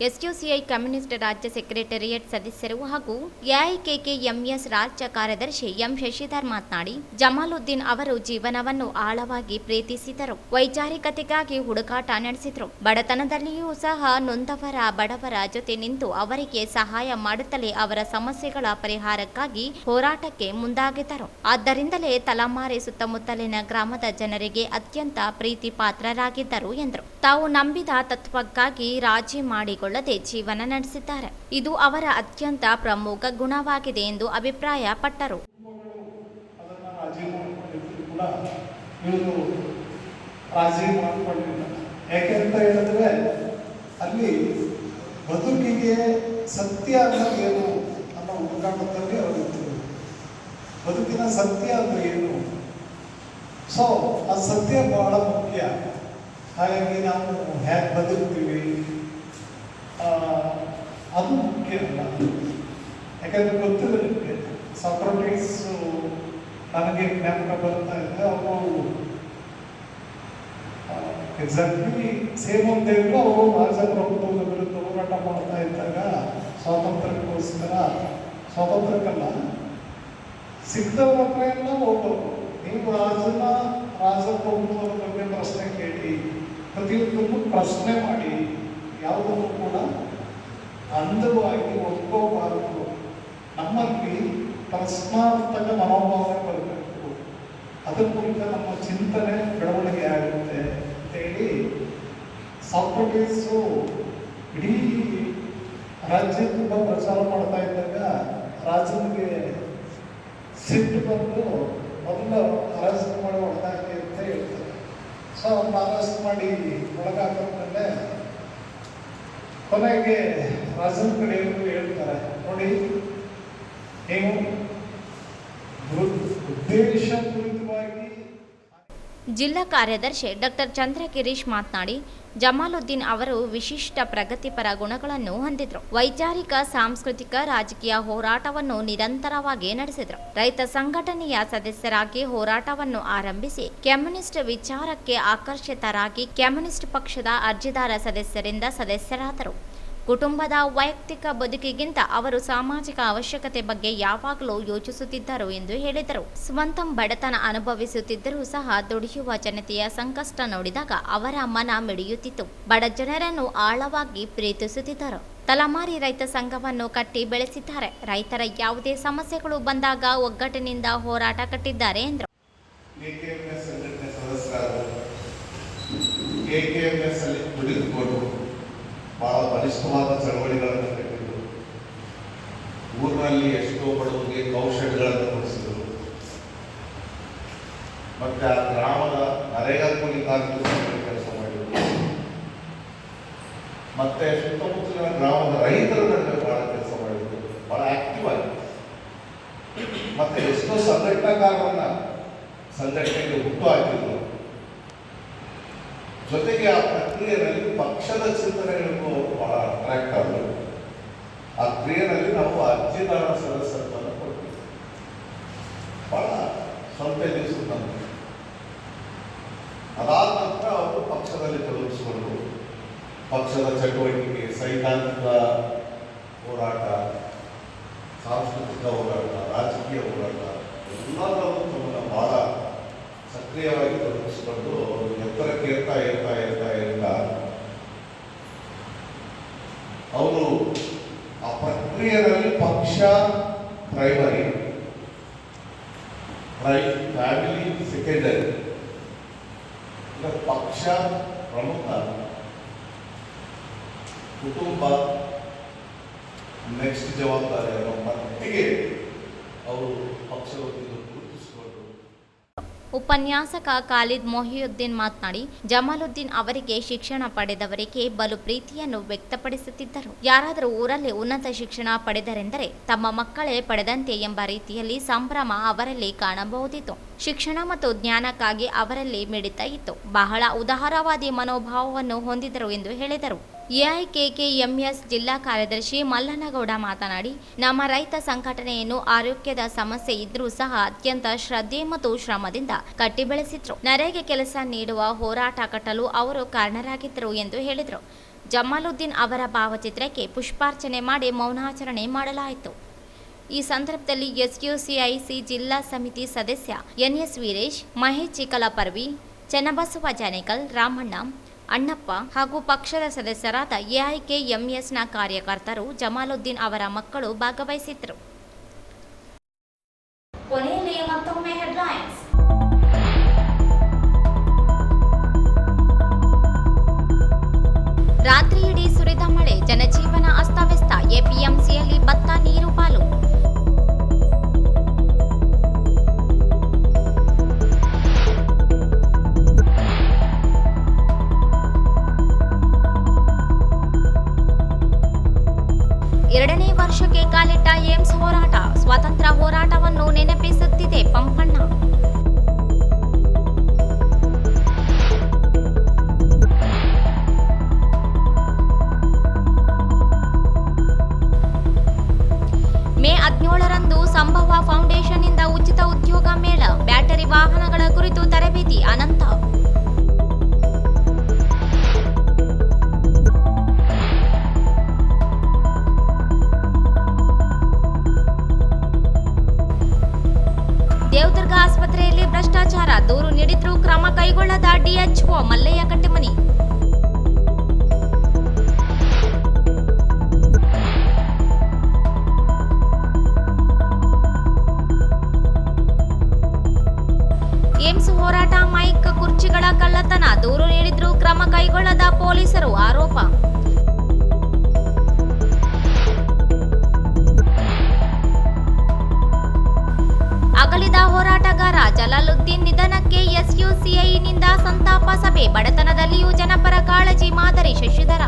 SUCI ಕಮ್ಯುನಿಸ್ಟ್ ರಾಜ್ಯ ಸೆಕ್ರೆಟರಿಯೇಟ್ ಸದಸ್ಯರು ಹಾಗೂ AIKKMS ರಾಜ್ಯ ಕಾರ್ಯದರ್ಶಿ ಎಂ ಶಶಿಧರ್ ಮಾತನಾಡಿ, ಜಮಾಲುದ್ದೀನ್ ಅವರು ಜೀವನವನ್ನು ಆಳವಾಗಿ ಪ್ರೀತಿಸಿದರು. ವೈಚಾರಿಕತೆಗಾಗಿ ಹುಡುಕಾಟ ನಡೆಸಿದರು. ಬಡತನದಲ್ಲಿಯೂ ಸಹ ನೊಂದವರ, ಬಡವರ ಜೊತೆ ನಿಂತು ಅವರಿಗೆ ಸಹಾಯ ಮಾಡುತ್ತಲೇ ಅವರ ಸಮಸ್ಯೆಗಳ ಪರಿಹಾರಕ್ಕಾಗಿ ಹೋರಾಟಕ್ಕೆ ಮುಂದಾಗಿದ್ದರು. ಆದ್ದರಿಂದಲೇ ತಲಮಾರೆ ಸುತ್ತಮುತ್ತಲಿನ ಗ್ರಾಮದ ಜನರಿಗೆ ಅತ್ಯಂತ ಪ್ರೀತಿ ಪಾತ್ರರಾಗಿದ್ದರು ಎಂದರು. ತಾವು ನಂಬಿದ ತತ್ವಕ್ಕಾಗಿ ರಾಜಿ ಮಾಡಿಕೊಳ್ಳದೆ ಜೀವನ ನಡೆಸಿದ್ದಾರೆ. ಇದು ಅವರ ಅತ್ಯಂತ ಪ್ರಮುಖ ಗುಣವಾಗಿದೆ ಎಂದು ಅಭಿಪ್ರಾಯಪಟ್ಟರು. ಯಾಕೆಂತ ಹೇಳಿದ್ರೆ ಅಲ್ಲಿ ಬದುಕಿಗೆ ಸತ್ಯ ಅನ್ನೋದು ಏನು ಅನ್ನೋ ಹುಡುಕಾಟದಲ್ಲಿ ಅವರು ಬದುಕಿನ ಸತ್ಯ ಅಂದ್ರೆ ಏನು, ಸೊ ಆ ಸತ್ಯ ಬಹಳ ಮುಖ್ಯ. ಹಾಗಾಗಿ ನಾವು ಹೇಗೆ ಬದುಕ್ತೀವಿ ಅದು ಮುಖ್ಯ ಅಲ್ಲ. ಯಾಕಂದ್ರೆ ಗೊತ್ತಿಲ್ಲ ನಿಮಗೆ, ಸಾಕ್ರಟೀಸ್ ನನಗೆ ಜ್ಞಾಪಕ ಬರ್ತಾ ಇದೆ, ಅವರು ಎಕ್ಸಾಕ್ಟ್ಲಿ ಸೇಮ್ ಅಂತ ಹೇಳಿದ್ರು. ಅವರು ರಾಜಪ್ರಭುತ್ವದ ವಿರುದ್ಧ ಹೋರಾಟ ಮಾಡ್ತಾ ಇದ್ದಾಗ ಸ್ವಾತಂತ್ರ್ಯಕ್ಕೋಸ್ಕರ, ಸ್ವಾತಂತ್ರ್ಯಕ್ಕಲ್ಲ, ಸಿಕ್ತವ್ರ ಹತ್ರ ಎಲ್ಲ ಹೋಗೋರು. ನೀವು ರಾಜಪ್ರಭುತ್ವದ ಬಗ್ಗೆ ಪ್ರಶ್ನೆ ಕೇಳಿ, ಪ್ರತಿಯೊಂದನ್ನು ಪ್ರಶ್ನೆ ಮಾಡಿ, ಯಾವುದನ್ನು ಕೂಡ ಅಂಧವಾಗಿ ಒಪ್ಕೋಬಾರದು. ನಮ್ಮಲ್ಲಿ ಪ್ರಶ್ನಾರ್ಥಕ ಮನೋಭಾವನೆ ಬರಬೇಕು, ಅದರ ಮೂಲಕ ನಮ್ಮ ಚಿಂತನೆ ಬೆಳವಣಿಗೆ ಆಗುತ್ತೆ ಅಂತೇಳಿ ಸಾಕ್ರಟೀಸು ಇಡೀ ರಾಜ್ಯ ತುಂಬ ಪ್ರಚಾರ ಮಾಡ್ತಾ ಇದ್ದಾಗ ರಾಜನಿಗೆ ಸಿಟ್ಟು ಬಂದು ಮೊದಲು ಅರೆಸ್ಟ್ ಮಾಡಿ ಒಳಗಾಕಿ ಅಂತ ಹೇಳ್ತಾರೆ. ಸೊ ಅವ್ರನ್ನ ಅರೆಸ್ಟ್ ಮಾಡಿ ಒಳಗಾಕೊಂಡ್ಮೇಲೆ ಕೊನೆಗೆ ರಾಜನ ಕಡೆಯವರು ಹೇಳ್ತಾರೆ, ನೋಡಿ ನೀವು ಉದ್ದೇಶಪೂರಿತವಾಗಿ. ಜಿಲ್ಲಾ ಕಾರ್ಯದರ್ಶಿ ಡಾಕ್ಟರ್ ಚಂದ್ರಗಿರೀಶ್ ಮಾತನಾಡಿ, ಜಮಾಲುದ್ದೀನ್ ಅವರು ವಿಶಿಷ್ಟ ಪ್ರಗತಿಪರ ಗುಣಗಳನ್ನು ಹೊಂದಿದ್ರು. ವೈಚಾರಿಕ, ಸಾಂಸ್ಕೃತಿಕ, ರಾಜಕೀಯ ಹೋರಾಟವನ್ನು ನಿರಂತರವಾಗಿ ನಡೆಸಿದ್ರು. ರೈತ ಸಂಘಟನೆಯ ಸದಸ್ಯರಾಗಿ ಹೋರಾಟವನ್ನು ಆರಂಭಿಸಿ ಕಮ್ಯುನಿಸ್ಟ್ ವಿಚಾರಕ್ಕೆ ಆಕರ್ಷಿತರಾಗಿ ಕಮ್ಯುನಿಸ್ಟ್ ಪಕ್ಷದ ಅರ್ಜಿದಾರ ಸದಸ್ಯರಿಂದ ಸದಸ್ಯರಾದರು. ಕುಟುಂಬದ ವೈಯಕ್ತಿಕ ಬದುಕಿಗಿಂತ ಅವರು ಸಾಮಾಜಿಕ ಅವಶ್ಯಕತೆ ಬಗ್ಗೆ ಯಾವಾಗಲೂ ಯೋಚಿಸುತ್ತಿದ್ದರು ಎಂದು ಹೇಳಿದರು. ಸ್ವಂತ ಬಡತನ ಅನುಭವಿಸುತ್ತಿದ್ದರೂ ಸಹ ದುಡಿಯುವ ಜನತೆಯ ಸಂಕಷ್ಟ ನೋಡಿದಾಗ ಅವರ ಮನ ಮಿಡಿಯುತ್ತಿತ್ತು. ಬಡ ಜನರನ್ನು ಆಳವಾಗಿ ಪ್ರೀತಿಸುತ್ತಿದ್ದರು. ತಲಮಾರಿ ರೈತ ಸಂಘವನ್ನು ಕಟ್ಟಿ ಬೆಳೆಸಿದ್ದಾರೆ. ರೈತರ ಯಾವುದೇ ಸಮಸ್ಯೆಗಳು ಬಂದಾಗ ಒಗ್ಗಟ್ಟಿನಿಂದ ಹೋರಾಟ ಕಟ್ಟಿದ್ದಾರೆ ಎಂದರು. ಕೆಕೆಎಂಎಸ್ ಸಂಘಟನೆ ಸದಸ್ಯರಾದ ಕೆಕೆಎಂಎಸ್ ಅಲ್ಲಿ ದುಡಿದುಕೊಂಡು ಬಹಳ ಬಲಿಷ್ಠವಾದ ಚಳವಳಿಗಳನ್ನು ಕಟ್ಟಿದ್ರು. ಊರಿನಲ್ಲಿ ಎಷ್ಟೋ ಬಡವರಿಗೆ ಕೌಶಲ್ಯಗಳನ್ನು ಕೊಡಿಸಿದರು. ಮತ್ತೆ ಆ ಗ್ರಾಮದ ನರೇಗಾ ಕೂಲಿ ಕಾರ್ಮಿಕರು ಕೆಲಸ ಮಾಡಿದರು. ಮತ್ತೆ ಸುತ್ತಮುತ್ತಲಿನ ಗ್ರಾಮದ ರೈತರ ನಡುವೆ ಬಹಳ ಕೆಲಸ ಮಾಡಿದರು. ಬಹಳ ಆಕ್ಟಿವ್ ಆಗಿ ಮತ್ತೆ ಎಷ್ಟೋ ಸಂಘಟನಾಕಾರರನ್ನ ಸಂಘಟನೆಗೆ ಹುಟ್ಟು ಹಾಕಿದ್ರು. ಜೊತೆಗೆ ಆ ಪ್ರಕ್ರಿಯೆಯಲ್ಲಿ ಪಕ್ಷದ ಚಿಂತನೆಗಳಿಗೂ ಬಹಳ ಅಟ್ರಾಕ್ಟ್ ಆದರು. ಆ ಕ್ರಿಯೆಯಲ್ಲಿ ನಾವು ಅರ್ಜಿದಾರ ಸದಸ್ಯತ್ವವನ್ನು ಕೊಡ್ತೀವಿ. ಬಹಳ ಸ್ವಲ್ಪ ದಿವಸ ನಂತರ ಅದಾದ ನಂತರ ಅವರು ಪಕ್ಷದಲ್ಲಿ ತೊಡಗಿಸಿಕೊಂಡು ಪಕ್ಷದ ಚಟುವಟಿಕೆ, ಸೈದ್ಧಾಂತಿಕ ಹೋರಾಟ, ಸಾಂಸ್ಕೃತಿಕ ಹೋರಾಟ, ರಾಜಕೀಯ ಹೋರಾಟ ಎಲ್ಲದರಲ್ಲೂ ತಮ್ಮನ್ನು ಬಹಳ ಸಕ್ರಿಯವಾಗಿ ತೊಡಗಿಸಿಕೊಂಡು ಎತ್ತರಕ್ಕೆ ಏರ್ತಾ ಅವರು ಆ ಪ್ರಕ್ರಿಯೆಯಲ್ಲಿ ಪಕ್ಷ ಪ್ರೈಮರಿ, ಫ್ಯಾಮಿಲಿ ಸೆಕೆಂಡರಿ, ಪಕ್ಷ ಪ್ರಮುಖ, ಕುಟುಂಬ ನೆಕ್ಸ್ಟ್ ಜವಾಬ್ದಾರಿ ಅನ್ನೋ ಮಟ್ಟಿಗೆ ಅವರು ಪಕ್ಷವನ್ನು ಗುರುತಿಸಿಕೊಂಡು. ಉಪನ್ಯಾಸಕ ಖಾಲಿದ್ ಮೊಹಿಯುದ್ದೀನ್ ಮಾತನಾಡಿ, ಜಮಾಲುದ್ದೀನ್ ಅವರಿಗೆ ಶಿಕ್ಷಣ ಪಡೆದವರಿಗೆ ಬಲು ಪ್ರೀತಿಯನ್ನು ವ್ಯಕ್ತಪಡಿಸುತ್ತಿದ್ದರು. ಯಾರಾದರೂ ಊರಲ್ಲಿ ಉನ್ನತ ಶಿಕ್ಷಣ ಪಡೆದರೆಂದರೆ ತಮ್ಮ ಮಕ್ಕಳೇ ಪಡೆದಂತೆ ಎಂಬ ರೀತಿಯಲ್ಲಿ ಸಂಭ್ರಮ ಅವರಲ್ಲಿ ಕಾಣಬಹುದಿತ್ತು. ಶಿಕ್ಷಣ ಮತ್ತು ಜ್ಞಾನಕ್ಕಾಗಿ ಅವರಲ್ಲಿ ಮಿಡಿತ ಇತ್ತು. ಬಹಳ ಉದಾರವಾದಿ ಮನೋಭಾವವನ್ನು ಹೊಂದಿದರು ಎಂದು ಹೇಳಿದರು. ಎಐಕೆಕೆಎಂಎಸ್ ಜಿಲ್ಲಾ ಕಾರ್ಯದರ್ಶಿ ಮಲ್ಲನಗೌಡ ಮಾತನಾಡಿ, ನಮ್ಮ ರೈತ ಸಂಘಟನೆಯನ್ನು ಆರೋಗ್ಯದ ಸಮಸ್ಯೆ ಇದ್ರೂ ಸಹ ಅತ್ಯಂತ ಶ್ರದ್ಧೆ ಮತ್ತು ಶ್ರಮದಿಂದ ಕಟ್ಟಿ ಬೆಳೆಸಿದ್ರು. ನರೇಗೆ ಕೆಲಸ ನೀಡುವ ಹೋರಾಟ ಕಟ್ಟಲು ಅವರು ಕಾರಣರಾಗಿದ್ದರು ಎಂದು ಹೇಳಿದರು. ಜಮಾಲುದ್ದೀನ್ ಅವರ ಭಾವಚಿತ್ರಕ್ಕೆ ಪುಷ್ಪಾರ್ಚನೆ ಮಾಡಿ ಮೌನಾಚರಣೆ ಮಾಡಲಾಯಿತು. ಈ ಸಂದರ್ಭದಲ್ಲಿ ಎಸ್ಯುಸಿಐಸಿ ಜಿಲ್ಲಾ ಸಮಿತಿ ಸದಸ್ಯ ಎನ್ಎಸ್ ವೀರೇಶ್, ಮಹೇಶ್ ಚಿಕಲಪರ್ವಿ, ಚನ್ನಬಸವ ಜಾನೇಕಲ್, ರಾಮಣ್ಣ, ಅಣ್ಣಪ್ಪ ಹಾಗೂ ಪಕ್ಷದ ಸದಸ್ಯರಾದ ಎಐಕೆಎಂಎಸ್ನ ಕಾರ್ಯಕರ್ತರು, ಜಮಾಲುದ್ದೀನ್ ಅವರ ಮಕ್ಕಳು ಭಾಗವಹಿಸಿದ್ದರು. ಕೊನೆಯಲ್ಲಿ ಮತ್ತೊಮ್ಮೆ ಹೆಡ್ಲೈನ್ಸ್. ರಾತ್ರಿಯಿಡೀ ಸುರಿದ ಮಳೆ, ಜನಜೀವನ ಅಸ್ತವ್ಯಸ್ತ. ಎಪಿಎಂಸಿಯಲ್ಲಿ ಭತ್ತ ನೀರು ಪಾಲು. ಎರಡನೇ ವರ್ಷಕ್ಕೆ ಕಾಲಿಟ್ಟ ಏಮ್ಸ್ ಹೋರಾಟ, ಸ್ವಾತಂತ್ರ್ಯ ಹೋರಾಟವನ್ನು ನೆನಪಿಸುತ್ತಿದೆ ಪಂಪಣ್ಣ. ಮೇ 17ರಂದು ಸಂಭವ ಫೌಂಡೇಶನ್ನಿಂದ ಉಚಿತ ಉದ್ಯೋಗ ಮೇಳ, ಬ್ಯಾಟರಿ ವಾಹನಗಳ ಕುರಿತು ತರಬೇತಿ ಅನಂತ. ದೇವದುರ್ಗ ಆಸ್ಪತ್ರೆಯಲ್ಲಿ ಭ್ರಷ್ಟಾಚಾರ, ದೂರು ನೀಡಿದ್ರೂ ಕ್ರಮ ಕೈಗೊಳ್ಳದ ಡಿಎಚ್ಒ ಮಲ್ಲಯ್ಯ ಕಟ್ಟಿಮನಿ. ಏಮ್ಸ್ ಹೋರಾಟ ಮೈಕ್ ಕುರ್ಚಿಗಳ ಕಳ್ಳತನ, ದೂರು ನೀಡಿದ್ರೂ ಕ್ರಮ ಕೈಗೊಳ್ಳದ ಪೊಲೀಸರು ಆರೋಪ. ಅಗಲಿದ ಹೋರಾಟಗಾರ ಜಲಾಲುದ್ದೀನ್ ನಿಧನಕ್ಕೆ ಎಸ್ಯುಸಿಐನಿಂದ ಸಂತಾಪ ಸಭೆ, ಬಡತನದಲ್ಲಿಯೂ ಜನಪರ ಕಾಳಜಿ ಮಾದರಿ. ಶಶಿಧರ